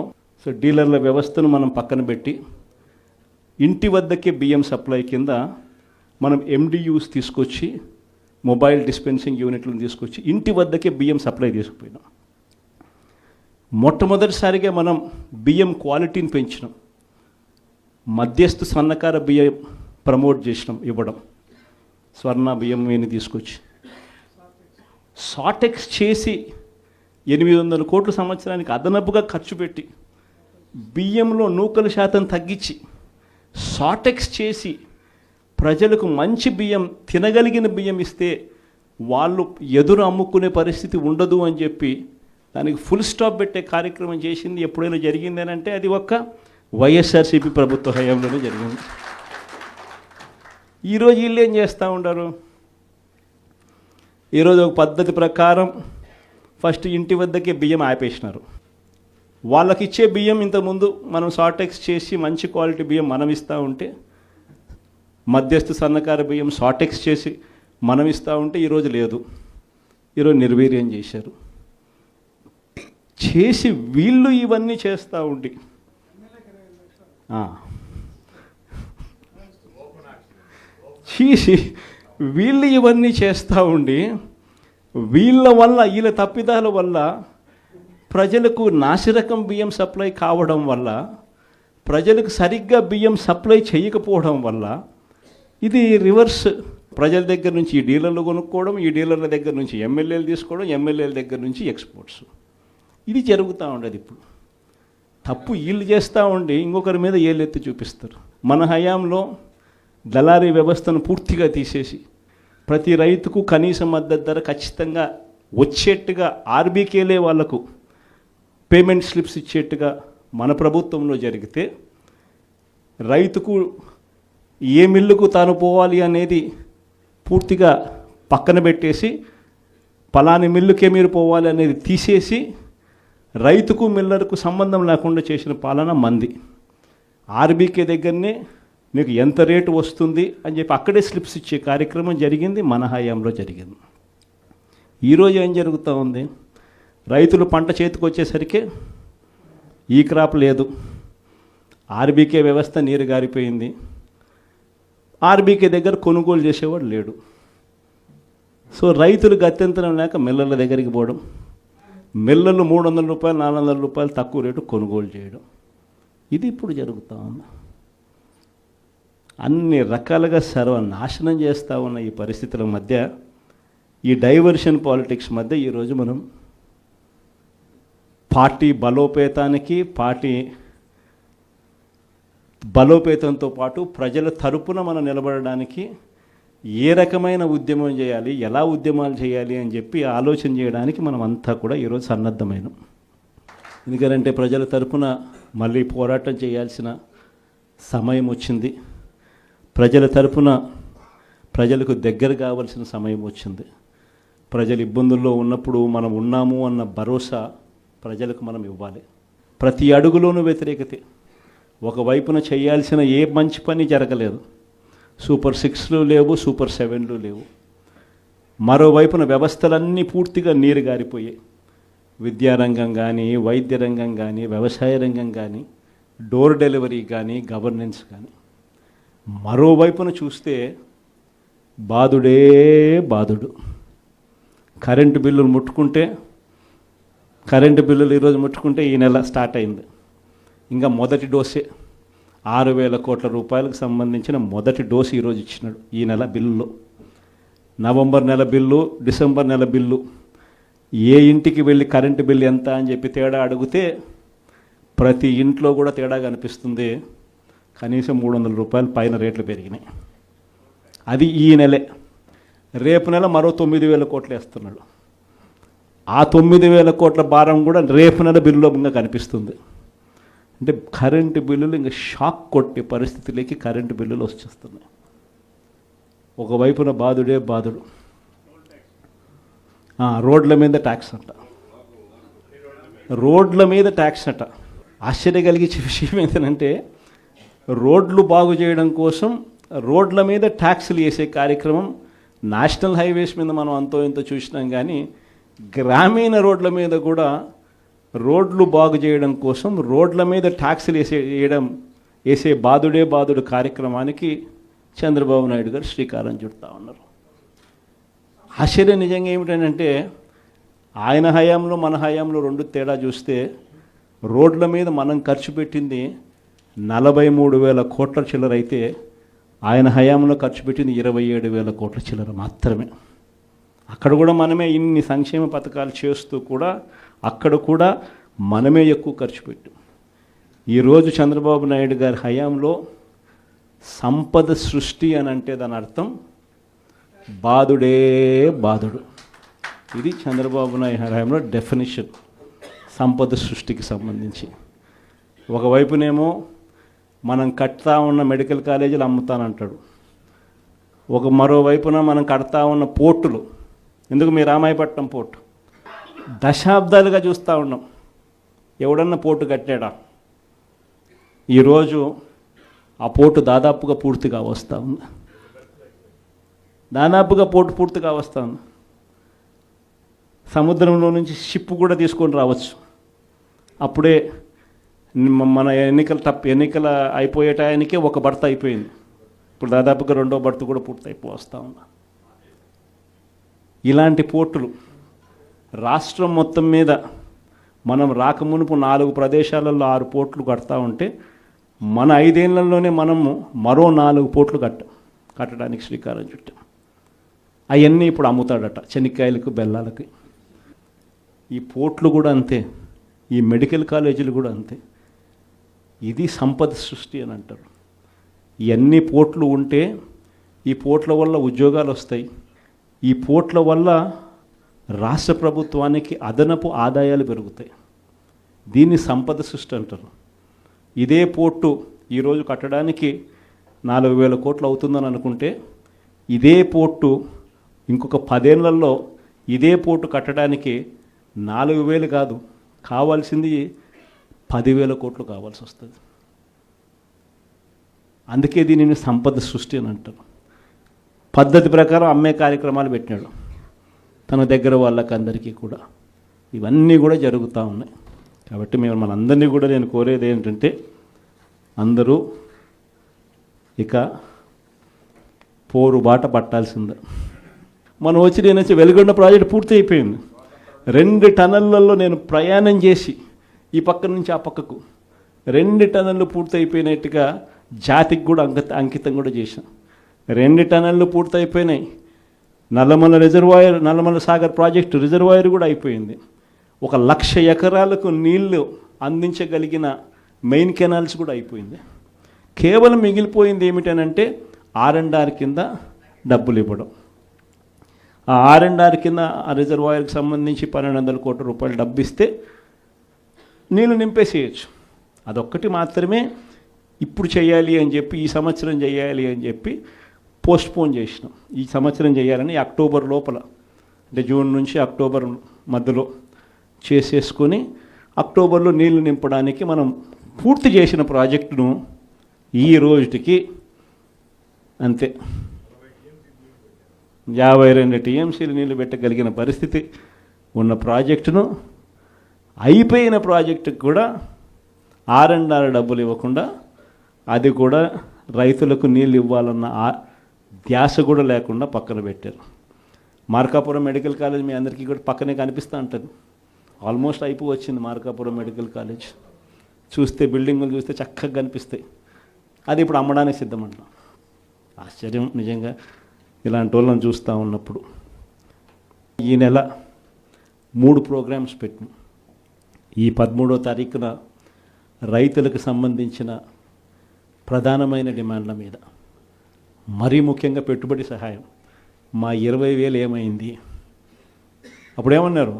డీలర్ల వ్యవస్థను మనం పక్కన పెట్టి ఇంటి వద్దకే బియ్యం సప్లై కింద మనం MDUs తీసుకొచ్చి, మొబైల్ డిస్పెన్సింగ్ యూనిట్లను తీసుకొచ్చి ఇంటి వద్దకే బియ్యం సప్లై తీసుకుపోయినాం. మొట్టమొదటిసారిగా మనం బియ్యం క్వాలిటీని పెంచినాం, మధ్యస్థ సన్నకార బియ్యం ప్రమోట్ చేసినాం, ఇవ్వడం, స్వర్ణ బియ్యం అని తీసుకొచ్చి సాటెక్స్ చేసి 800 కోట్ల సంవత్సరానికి అదనపుగా ఖర్చు పెట్టి బియ్యంలో నూకల శాతం తగ్గించి సాటెక్స్ చేసి ప్రజలకు మంచి బియ్యం, తినగలిగిన బియ్యం ఇస్తే వాళ్ళు ఎదురు అమ్ముకునే పరిస్థితి ఉండదు అని చెప్పి దానికి ఫుల్ స్టాప్ పెట్టే కార్యక్రమం చేసింది ఎప్పుడైనా జరిగింది అంటే అది ఒక్క వైఎస్ఆర్సీపీ ప్రభుత్వ హయాంలోనే జరిగింది. ఈరోజు వీళ్ళు ఏం చేస్తూ ఉంటారు? ఈరోజు ఒక పద్ధతి ప్రకారం ఫస్ట్ ఇంటి వద్దకే బియ్యం ఆపేసినారు. వాళ్ళకి ఇచ్చే బియ్యం ఇంతకుముందు మనం సాటెక్స్ చేసి మంచి క్వాలిటీ బియ్యం మనం ఇస్తూ ఉంటే, మధ్యస్థ సన్నకార బియ్యం సాటెక్స్ చేసి మనం ఇస్తూ ఉంటే ఈరోజు లేదు, ఈరోజు నిర్వీర్యం చేశారు. చేసి వీళ్ళు ఇవన్నీ చేస్తూ ఉండి వీళ్ళు ఇవన్నీ చేస్తూ ఉండి వీళ్ళ తప్పిదాల వల్ల ప్రజలకు నాసిరకం బియ్యం సప్లై కావడం వల్ల, ప్రజలకు సరిగ్గా బియ్యం సప్లై చేయకపోవడం వల్ల ఇది రివర్స్. ప్రజల దగ్గర నుంచి ఈ డీలర్లు కొనుక్కోవడం, ఈ డీలర్ల దగ్గర నుంచి ఎమ్మెల్యేలు తీసుకోవడం, ఎమ్మెల్యేల దగ్గర నుంచి ఎక్స్పోర్ట్స్, ఇది జరుగుతూ ఉండదు. ఇప్పుడు తప్పు వీళ్ళు చేస్తూ ఉండి ఇంకొకరి మీద ఏళ్ళెత్తి చూపిస్తారు. మన హయాంలో దళారీ వ్యవస్థను పూర్తిగా తీసేసి ప్రతి రైతుకు కనీస మద్దతు ధర ఖచ్చితంగా వచ్చేట్టుగా ఆర్బీకేలే వాళ్లకు పేమెంట్ స్లిప్స్ ఇచ్చేట్టుగా మన ప్రభుత్వంలో జరిగితే రైతుకు ఏ మిల్లుకు తాను పోవాలి అనేది పూర్తిగా పక్కన పెట్టేసి పలాని మిల్లుకే మీరు పోవాలి అనేది తీసేసి రైతుకు మిల్లర్కు సంబంధం లేకుండా చేసిన పాలన మంది. ఆర్బీకే దగ్గరనే మీకు ఎంత రేటు వస్తుంది అని చెప్పి అక్కడే స్లిప్స్ ఇచ్చే కార్యక్రమం జరిగింది, మన హయాంలో జరిగింది. ఈరోజు ఏం జరుగుతూ ఉంది, రైతులు పంట చేతికి వచ్చేసరికి ఈ క్రాప్ లేదు, ఆర్బీకే వ్యవస్థ నీరు గారిపోయింది, ఆర్బీకే దగ్గర కొనుగోలు చేసేవాడు లేడు. సో రైతులు గత్యంతరం లేక మిల్లర్ల దగ్గరికి పోవడం, మిల్లర్లు 300 రూపాయలు 400 రూపాయలు తక్కువ రేటు కొనుగోలు చేయడం, ఇది ఇప్పుడు జరుగుతూ ఉంది. అన్ని రకాలుగా సర్వనాశనం చేస్తూ ఉన్న ఈ పరిస్థితుల మధ్య, ఈ డైవర్షన్ పాలిటిక్స్ మధ్య ఈరోజు మనం పార్టీ బలోపేతంతో పాటు ప్రజల తరపున మనం నిలబడడానికి ఏ రకమైన ఉద్యమం చేయాలి, ఎలా ఉద్యమాలు చేయాలి అని చెప్పి ఆలోచన చేయడానికి మనం అంతా కూడా ఈరోజు సన్నద్ధమైనాం. ఎందుకంటే ప్రజల తరపున మళ్ళీ పోరాటం చేయాల్సిన సమయం వచ్చింది, ప్రజల తరపున ప్రజలకు దగ్గర కావాల్సిన సమయం వచ్చింది. ప్రజలు ఇబ్బందుల్లో ఉన్నప్పుడు మనం ఉన్నాము అన్న భరోసా ప్రజలకు మనం ఇవ్వాలి. ప్రతి అడుగులోనూ వ్యతిరేకతే. ఒకవైపున చేయాల్సిన ఏ మంచి పని జరగలేదు, సూపర్ 6లు లేవు, సూపర్ 7లు లేవు. మరోవైపున వ్యవస్థలన్నీ పూర్తిగా నీరు గారిపోయాయి. విద్యారంగం కానీ, వైద్య రంగం కానీ, వ్యవసాయ రంగం కానీ, డోర్ డెలివరీ కానీ, గవర్నెన్స్ కానీ. మరోవైపున చూస్తే బాధుడే బాధుడు. కరెంటు బిల్లులు ఈరోజు ముట్టుకుంటే ఈ నెల స్టార్ట్ అయింది. ఇంకా మొదటి డోసే 6,000 కోట్ల రూపాయలకు సంబంధించిన మొదటి డోసు ఈరోజు ఇచ్చినాడు ఈ నెల బిల్లులో. నవంబర్ నెల బిల్లు, డిసెంబర్ నెల బిల్లు, ఏ ఇంటికి వెళ్ళి కరెంటు బిల్లు ఎంత అని చెప్పి తేడా అడిగితే ప్రతి ఇంట్లో కూడా తేడా కనిపిస్తుంది. కనీసం 300 రూపాయలు పైన రేట్లు పెరిగినాయి. అది ఈ నెలే. రేపు నెల మరో 9,000 కోట్లు వేస్తున్నాడు. ఆ 9,000 కోట్ల భారం కూడా రేపు నెల బిల్లులో ఇంకా కనిపిస్తుంది. అంటే కరెంటు బిల్లులు ఇంకా షాక్ కొట్టే పరిస్థితిలోకి కరెంటు బిల్లులు వచ్చేస్తున్నాయి. ఒకవైపున బాధుడే బాధుడు. రోడ్ల మీద ట్యాక్స్ అట. ఆశ్చర్య కలిగించే విషయం ఏంటంటే, రోడ్లు బాగు చేయడం కోసం రోడ్ల మీద ట్యాక్సులు వేసే కార్యక్రమం నేషనల్ హైవేస్ మీద మనం అంతో ఎంతో చూసినాం. కానీ గ్రామీణ రోడ్ల మీద కూడా రోడ్లు బాగు చేయడం కోసం రోడ్ల మీద ట్యాక్సులు వేసే బాధుడే బాధుడు కార్యక్రమానికి చంద్రబాబు నాయుడు గారు శ్రీకారం చుడతా ఉన్నారు. ఆశ్చర్యం నిజంగా ఏమిటంటే, ఆయన హయాంలో మన హయాంలో 2 తేడా చూస్తే, రోడ్ల మీద మనం ఖర్చు పెట్టింది 43,000 కోట్ల చిల్లర అయితే ఆయన హయాంలో ఖర్చు పెట్టింది 27,000 కోట్ల చిల్లర మాత్రమే. అక్కడ కూడా మనమే ఇన్ని సంక్షేమ పథకాలు చేస్తూ కూడా అక్కడ కూడా మనమే ఎక్కువ ఖర్చు పెట్టాం. ఈరోజు చంద్రబాబు నాయుడు గారి హయాంలో సంపద సృష్టి అని అంటే దాని అర్థం బాధుడే బాధుడు. ఇది చంద్రబాబు నాయుడు హయాంలో డెఫినిషన్ సంపద సృష్టికి సంబంధించి. ఒకవైపునేమో మనం కడతా ఉన్న మెడికల్ కాలేజీలు అమ్ముతానంటాడు, మరోవైపున మనం కడతా ఉన్న పోర్టులు, ఎందుకు మీ రామాయపట్నం పోర్టు దశాబ్దాలుగా చూస్తూ ఉన్నాం. ఎవడన్నా పోర్టు కట్టాడా? ఈరోజు ఆ పోర్టు దాదాపుగా పూర్తిగా వస్తూ ఉంది. పోర్టు పూర్తిగా వస్తూ ఉంది. సముద్రంలో నుంచి షిప్ కూడా తీసుకొని రావచ్చు. అప్పుడే మన ఎన్నికల అయిపోయే టయానికే ఒక బర్త్ అయిపోయింది. ఇప్పుడు దాదాపుగా 2వ బర్త్ కూడా పూర్తి అయిపోవస్తూ ఉంది. ఇలాంటి పోర్టులు రాష్ట్రం మొత్తం మీద మనం రాకమునుపు 4 ప్రదేశాలలో 6 పోర్టులు కడతా ఉంటే, మన 5 ఏళ్లలోనే మనము మరో 4 పోర్టులు కట్టడానికి శ్రీకారం చుట్టాం. అవన్నీ ఇప్పుడు అమ్ముతాడట చెనిక్కాయలకు, బెల్లాలకి. ఈ పోర్టులు కూడా అంతే, ఈ మెడికల్ కాలేజీలు కూడా అంతే. ఇది సంపద సృష్టి అని అంటారు. ఇవన్నీ పోర్ట్లు ఉంటే ఈ పోర్ట్ల వల్ల ఉద్యోగాలు వస్తాయి, ఈ పోర్ట్ల వల్ల రాష్ట్ర ప్రభుత్వానికి అదనపు ఆదాయాలు పెరుగుతాయి. దీన్ని సంపద సృష్టి అంటారు. ఇదే పోర్టు ఈరోజు కట్టడానికి 4,000 కోట్లు అవుతుందని అనుకుంటే, ఇదే పోర్టు ఇంకొక 10 ఏళ్లలో ఇదే పోర్టు కట్టడానికి 4,000 కాదు, కావాల్సింది 10,000 కోట్లు కావాల్సి వస్తుంది. అందుకే దీనిని సంపద సృష్టి అని అంటారు. పద్ధతి ప్రకారం అమ్మే కార్యక్రమాలు పెట్టినాడు తన దగ్గర వాళ్ళకి అందరికీ కూడా. ఇవన్నీ కూడా జరుగుతూ ఉన్నాయి. కాబట్టి మేము మనందరినీ కూడా నేను కోరేది ఏంటంటే, అందరూ ఇక పోరు బాట పట్టాల్సిందే. మనం నేను వెలుగొండ ప్రాజెక్ట్ పూర్తి అయిపోయింది. 2 టన్నెళ్లలో నేను ప్రయాణం చేసి ఈ పక్క నుంచి ఆ పక్కకు 2 టన్నెళ్ళు పూర్తి అయిపోయినట్టుగా జాతికి కూడా అంకితం కూడా చేశాం. 2 టన్నెళ్ళు పూర్తి అయిపోయినాయి. Nallamala reservoir, Nallamala Sagar project reservoir కూడా అయిపోయింది. 1,00,000 ఎకరాలకు నీళ్లు అందించగలిగిన మెయిన్ కెనాల్స్ కూడా అయిపోయింది. కేవలం మిగిలిపోయింది ఏమిటనంటే R&R కింద డబ్బులు ఇవ్వడం. ఆ R&R కింద ఆ రిజర్వాయర్కి సంబంధించి 1,200 కోట్ల రూపాయలు డబ్బు ఇస్తే నీళ్ళు నింపేసేయచ్చు. అదొక్కటి మాత్రమే ఇప్పుడు చేయాలి అని చెప్పి, ఈ సంవత్సరం చేయాలి అని చెప్పి పోస్ట్పోన్ చేసినాం. ఈ సంవత్సరం చేయాలని అక్టోబర్ లోపల, అంటే జూన్ నుంచి అక్టోబర్ మధ్యలో చేసేసుకొని అక్టోబర్లో నీళ్లు నింపడానికి మనం పూర్తి చేసిన ప్రాజెక్టును ఈ రోజుకి అంతే 52 టీఎంసీలు నీళ్లు పెట్టగలిగిన పరిస్థితి ఉన్న ప్రాజెక్టును, అయిపోయిన ప్రాజెక్టుకు కూడా R&R డబ్బులు ఇవ్వకుండా, అది కూడా రైతులకు నీళ్ళు ఇవ్వాలన్న ధ్యాస కూడా లేకుండా పక్కన పెట్టారు. మార్కాపురం మెడికల్ కాలేజ్ మీ అందరికీ కూడా పక్కనే కనిపిస్తూ ఉంటుంది. ఆల్మోస్ట్ అయిపో వచ్చింది మార్కాపురం మెడికల్ కాలేజ్. చూస్తే బిల్డింగులు చూస్తే చక్కగా కనిపిస్తాయి. అది ఇప్పుడు అమ్మడానికి సిద్ధమంటాం. ఆశ్చర్యం నిజంగా ఇలాంటి వాళ్ళని చూస్తూ ఉన్నప్పుడు. ఈ నెల 3 ప్రోగ్రామ్స్ పెట్టినాం. ఈ 13వ తారీఖున రైతులకు సంబంధించిన ప్రధానమైన డిమాండ్ల మీద, మరీ ముఖ్యంగా పెట్టుబడి సహాయం. మా 20,000 ఏమైంది? అప్పుడు ఏమన్నారు?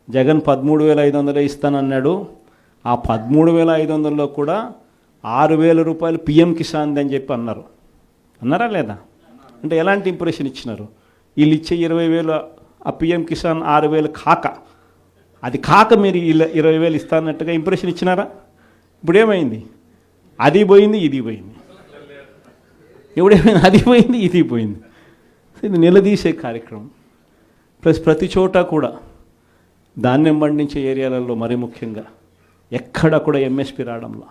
జగన్ 13,500 ఇస్తానన్నాడు. ఆ 13,500లో కూడా 6,000 రూపాయలు PM కిసాన్ అని చెప్పి అన్నారా లేదా? అంటే ఎలాంటి ఇంప్రెషన్ ఇచ్చినారు? వీళ్ళు ఇచ్చే 20,000 ఆ PM కిసాన్ 6,000 కాక, అది కాక మీరు 20,000 ఇస్తానట్టుగా ఇంప్రెషన్ ఇచ్చినారా? ఇప్పుడు ఏమైంది? అది పోయింది, ఇది పోయింది. ఎప్పుడేమైంది? అది పోయింది, ఇది పోయింది. ఇది నిలదీసే కార్యక్రమం. ప్లస్ ప్రతి చోట కూడా ధాన్యం పండించే ఏరియాలలో మరీ ముఖ్యంగా ఎక్కడ కూడా MSP రావడంలో,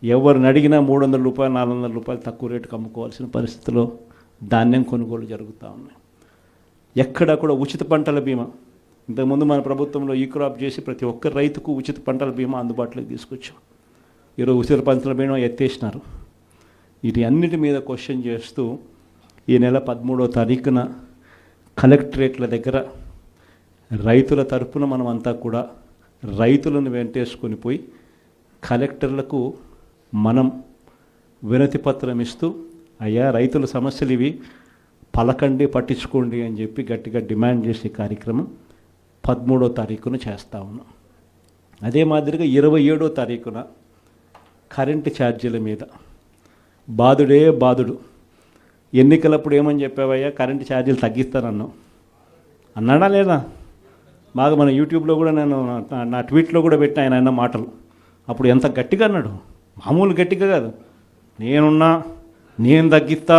ఎవరిని అడిగినా 300 రూపాయలు 400 రూపాయలు తక్కువ రేటుకు అమ్ముకోవాల్సిన పరిస్థితిలో ధాన్యం కొనుగోలు జరుగుతూ ఉన్నాయి. ఎక్కడ కూడా ఉచిత పంటల బీమా, ఇంతకుముందు మన ప్రభుత్వంలో ఈ క్రాప్ చేసి ప్రతి ఒక్క రైతుకు ఉచిత పంటల బీమా అందుబాటులోకి తీసుకొచ్చాం. ఈరోజు ఉచిత పంటల బీమా ఎత్తేసినారు. వీటి అన్నిటి మీద క్వశ్చన్ చేస్తూ ఈ నెల 13వ తారీఖున కలెక్టరేట్ల దగ్గర రైతుల తరపున మనమంతా కూడా రైతులను వెంటేసుకొని పోయి కలెక్టర్లకు మనం వినతి పత్రం ఇస్తూ, అయ్యా రైతుల సమస్యలు ఇవి, పలకండి, పట్టించుకోండి అని చెప్పి గట్టిగా డిమాండ్ చేసే కార్యక్రమం 13వ తారీఖున చేస్తూ ఉన్నాం. అదే మాదిరిగా 27వ తారీఖున కరెంటు ఛార్జీల మీద బాధుడే బాధుడు. ఎన్నికలప్పుడు ఏమని చెప్పావయ్యా? కరెంటు ఛార్జీలు తగ్గిస్తానన్నావు. అన్నాడా లేదా? బాగా మన యూట్యూబ్లో కూడా నేను నా ట్వీట్లో కూడా పెట్టిన ఆయన అన్న మాటలు. అప్పుడు ఎంత గట్టిగా అన్నాడు, మామూలు గట్టిగా కాదు. నేను తగ్గిస్తా,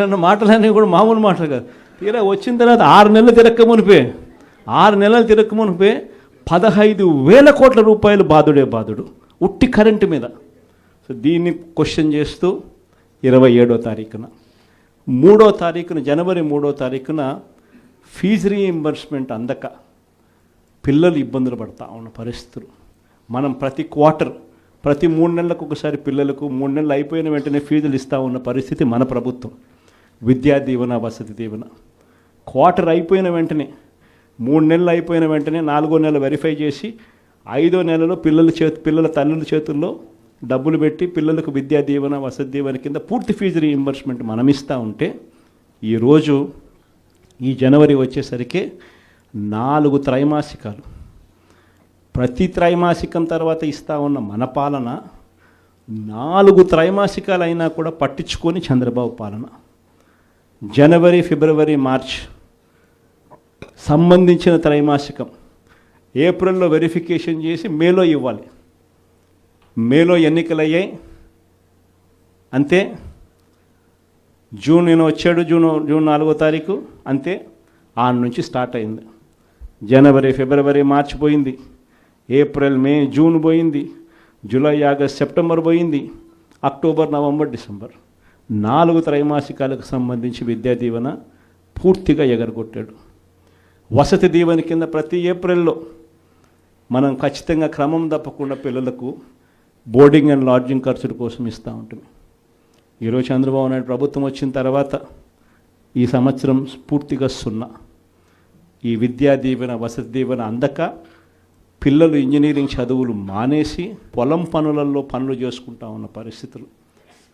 నన్ను మాటలన్నీ కూడా మామూలు మాటలు కాదు. తీరా వచ్చిన తర్వాత 6 నెలలు తిరక్కమునిపే 15,000 కోట్ల రూపాయలు బాధుడు ఉట్టి కరెంటు మీద. సో దీన్ని క్వశ్చన్ చేస్తూ 27వ తారీఖున, 3వ తారీఖున, జనవరి 3వ తారీఖున ఫీజు రీయింబర్స్మెంట్ అందక పిల్లలు ఇబ్బందులు పడతా ఉన్న పరిస్థితులు. మనం ప్రతి క్వార్టర్, ప్రతి 3 నెలలకు ఒకసారి పిల్లలకు 3 నెలలు అయిపోయిన వెంటనే ఫీజులు ఇస్తూ ఉన్న పరిస్థితి మన ప్రభుత్వం. విద్యా దీవెన, వసతి దీవెన క్వార్టర్ అయిపోయిన వెంటనే, 3 నెలలు అయిపోయిన వెంటనే 4వ నెల వెరిఫై చేసి 5వ నెలలో పిల్లల తల్లుల చేతుల్లో డబ్బులు పెట్టి పిల్లలకు విద్యా దీవెన వసతి దీవెన కింద పూర్తి ఫీజు రీయింబర్స్మెంట్ మనం ఇస్తూ ఉంటే ఈరోజు ఈ జనవరి వచ్చేసరికి 4 త్రైమాసికాలు, ప్రతి త్రైమాసికం తర్వాత ఇస్తూ ఉన్న మన పాలన 4 త్రైమాసికాలు అయినా కూడా పట్టించుకొని చంద్రబాబు పాలన. జనవరి, ఫిబ్రవరి, మార్చ్ సంబంధించిన త్రైమాసికం ఏప్రిల్లో వెరిఫికేషన్ చేసి మేలో ఇవ్వాలి. మేలో ఎన్నికలయ్యాయి అంతే. జూన్ నేను వచ్చాడు, జూన్ 4వ తారీఖు అంతే. ఆ నుంచి స్టార్ట్ అయింది. జనవరి, ఫిబ్రవరి, మార్చ్ పోయింది, ఏప్రిల్, మే, జూన్ పోయింది, జూలై, ఆగస్ట్, సెప్టెంబర్ పోయింది, అక్టోబర్, నవంబర్, డిసెంబర్ 4 త్రైమాసికాలకు సంబంధించి విద్యా దీవెన పూర్తిగా ఎగరగొట్టాడు. వసతి దీవెన కింద ప్రతి ఏప్రిల్లో మనం ఖచ్చితంగా క్రమం తప్పకుండా పిల్లలకు బోర్డింగ్ అండ్ లాడ్జింగ్ ఖర్చుల కోసం ఇస్తూ ఉంటుంది. ఈరోజు చంద్రబాబు నాయుడు ప్రభుత్వం వచ్చిన తర్వాత ఈ సంవత్సరం పూర్తిగా 0. ఈ విద్యా దీవెన వసతి దీవెన అందక పిల్లలు ఇంజనీరింగ్ చదువులు మానేసి పొలం పనులలో పనులు చేసుకుంటా ఉన్న పరిస్థితులు.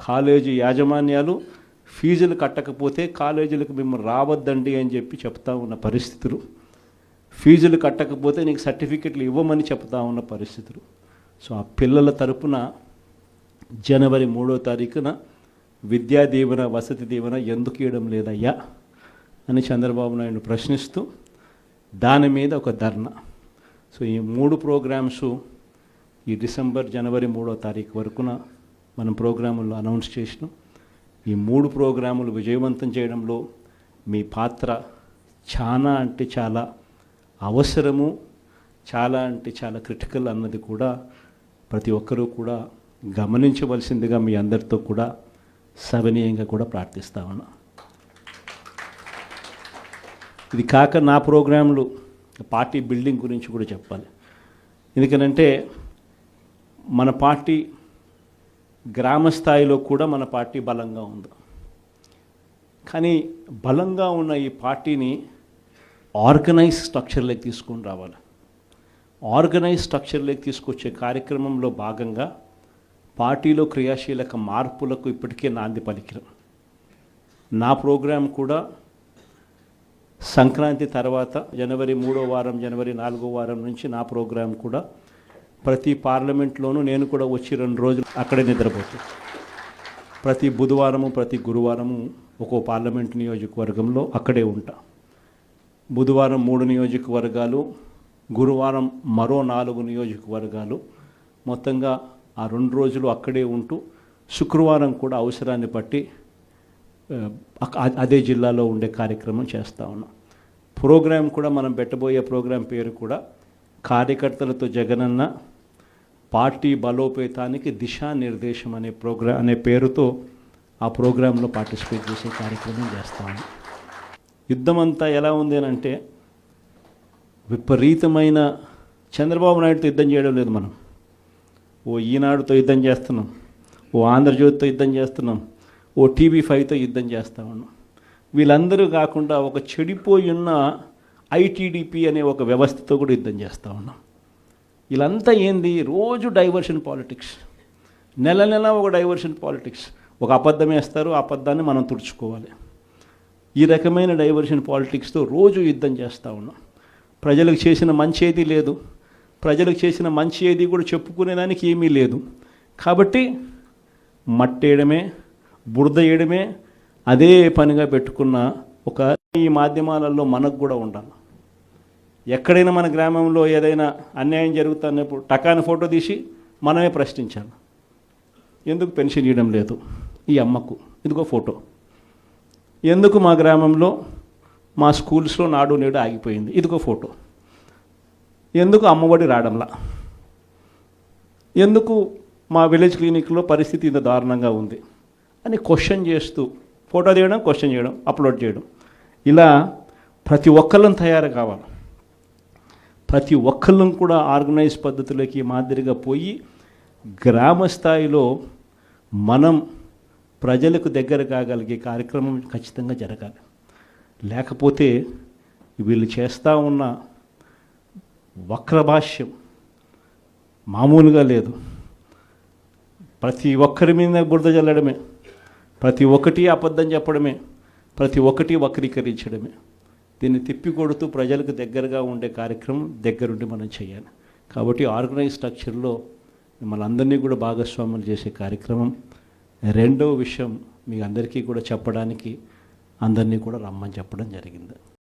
కాలేజీ యాజమాన్యాలు ఫీజులు కట్టకపోతే కాలేజీలకు మిమ్మల్ని రావద్దండి అని చెప్పి చెప్తా ఉన్న పరిస్థితులు. ఫీజులు కట్టకపోతే నీకు సర్టిఫికెట్లు ఇవ్వమని చెప్తా ఉన్న పరిస్థితులు. సో ఆ పిల్లల తరపున జనవరి 3వ తారీఖున విద్యా దీవెన వసతి దీవెన ఎందుకు ఇవ్వడం లేదయ్యా అని చంద్రబాబు నాయుడు ప్రశ్నిస్తూ దాని మీద ఒక ధర్నా. సో ఈ 3 ప్రోగ్రామ్స్ ఈ డిసెంబర్, జనవరి 3వ తారీఖు వరకున మనం ప్రోగ్రాముల్లో అనౌన్స్ చేసినాం. ఈ 3 ప్రోగ్రాములు విజయవంతం చేయడంలో మీ పాత్ర చాలా అంటే చాలా అవసరము, చాలా అంటే చాలా క్రిటికల్ అన్నది కూడా ప్రతి ఒక్కరూ కూడా గమనించవలసిందిగా మీ అందరితో కూడా సవినీయంగా కూడా ప్రార్థిస్తా ఉన్నా. ఇది కాక నా ప్రోగ్రాంలు పార్టీ బిల్డింగ్ గురించి కూడా చెప్పాలి. ఎందుకనంటే మన పార్టీ గ్రామ స్థాయిలో కూడా మన పార్టీ బలంగా ఉంది. కానీ బలంగా ఉన్న ఈ పార్టీని ఆర్గనైజ్ స్ట్రక్చర్లోకి తీసుకొని రావాలి. ఆర్గనైజ్ స్ట్రక్చర్లోకి తీసుకొచ్చే కార్యక్రమంలో భాగంగా పార్టీలో క్రియాశీలక మార్పులకు ఇప్పటికే నాంది పలికినాం. నా ప్రోగ్రాం కూడా సంక్రాంతి తర్వాత జనవరి 3వ వారం, జనవరి 4వ వారం నుంచి నా ప్రోగ్రాం కూడా ప్రతి పార్లమెంట్లోనూ నేను కూడా వచ్చి 2 రోజులు అక్కడే నిద్రపోతాను. ప్రతి బుధవారము, ప్రతి గురువారము ఒక్కో పార్లమెంట్ నియోజకవర్గంలో అక్కడే ఉంటా. బుధవారం 3 నియోజకవర్గాలు, గురువారం మరో 4 నియోజకవర్గాలు, మొత్తంగా ఆ 2 రోజులు అక్కడే ఉంటూ శుక్రవారం కూడా అవసరాన్ని బట్టి అదే జిల్లాలో ఉండే కార్యక్రమం చేస్తూ ఉన్నాం. ప్రోగ్రాం కూడా మనం పెట్టబోయే ప్రోగ్రాం పేరు కూడా కార్యకర్తలతో జగనన్న పార్టీ బలోపేతానికి దిశానిర్దేశం అనే పేరుతో ఆ ప్రోగ్రాంలో పార్టిసిపేట్ చేసే కార్యక్రమం చేస్తా ఉన్నాం. యుద్ధం అంతా ఎలా ఉంది అని అంటే విపరీతమైన చంద్రబాబు నాయుడుతో యుద్ధం చేయడం లేదు. మనం ఓ ఈనాడుతో యుద్ధం చేస్తున్నాం, ఓ ఆంధ్రజ్యోతితో యుద్ధం చేస్తున్నాం, ఓ TV5తో యుద్ధం చేస్తూ ఉన్నాం. వీళ్ళందరూ కాకుండా ఒక చెడిపోయి ఉన్న ITDP అనే ఒక వ్యవస్థతో కూడా యుద్ధం చేస్తూ ఉన్నాం. వీళ్ళంతా ఏంది, రోజు డైవర్షన్ పాలిటిక్స్, నెల ఒక డైవర్షన్ పాలిటిక్స్. ఒక అబద్ధం వేస్తారు, ఆ అబద్ధాన్ని మనం తుడుచుకోవాలి. ఈ రకమైన డైవర్షన్ పాలిటిక్స్తో రోజు యుద్ధం చేస్తూ ఉన్నాం. ప్రజలకు చేసిన మంచి ఏది లేదు, ప్రజలకు చేసిన మంచి ఏది కూడా చెప్పుకునేదానికి ఏమీ లేదు. కాబట్టి మట్టేయడమే, బురద వేయడమే అదే పనిగా పెట్టుకున్న ఒక ఈ మాధ్యమాలలో మనకు కూడా ఉండాలి. ఎక్కడైనా మన గ్రామంలో ఏదైనా అన్యాయం జరుగుతున్నప్పుడు టకాని ఫోటో తీసి మనమే ప్రశ్నించాలి. ఎందుకు పెన్షన్ ఇవ్వడం లేదు ఈ అమ్మకు, ఇదిగో ఫోటో. ఎందుకు మా గ్రామంలో మా స్కూల్స్లో నాడు నేడు ఆగిపోయింది, ఇదిగో ఫోటో. ఎందుకు అమ్మఒడి రావడంలా, ఎందుకు మా విలేజ్ క్లినిక్లో పరిస్థితి ఇంత దారుణంగా ఉంది అని క్వశ్చన్ చేస్తూ ఫోటో తీయడం, క్వశ్చన్ చేయడం, అప్లోడ్ చేయడం, ఇలా ప్రతి ఒక్కళ్ళం తయారు కావాలి. ప్రతి ఒక్కళ్ళం కూడా ఆర్గనైజ్ పద్ధతులకి మాదిరిగా పోయి గ్రామ స్థాయిలో మనం ప్రజలకు దగ్గర కాగలిగే కార్యక్రమం ఖచ్చితంగా జరగాలి. లేకపోతే వీళ్ళు చేస్తూ ఉన్న వక్రభాష్యం, మామూలుగా లేదు. ప్రతి ఒక్కరి మీద బురద చల్లడమే, ప్రతి ఒక్కటి అబద్ధం చెప్పడమే, ప్రతి ఒక్కటి వక్రీకరించడమే. దీన్ని తిప్పికొడుతూ ప్రజలకు దగ్గరగా ఉండే కార్యక్రమం దగ్గరుండి మనం చేయాలి. కాబట్టి ఆర్గనైజ్ స్ట్రక్చర్లో మిమ్మల్ని అందరినీ కూడా భాగస్వాములు చేసే కార్యక్రమం. రెండవ విషయం మీ అందరికీ కూడా చెప్పడానికి అందరినీ కూడా రమ్మని చెప్పడం జరిగింది.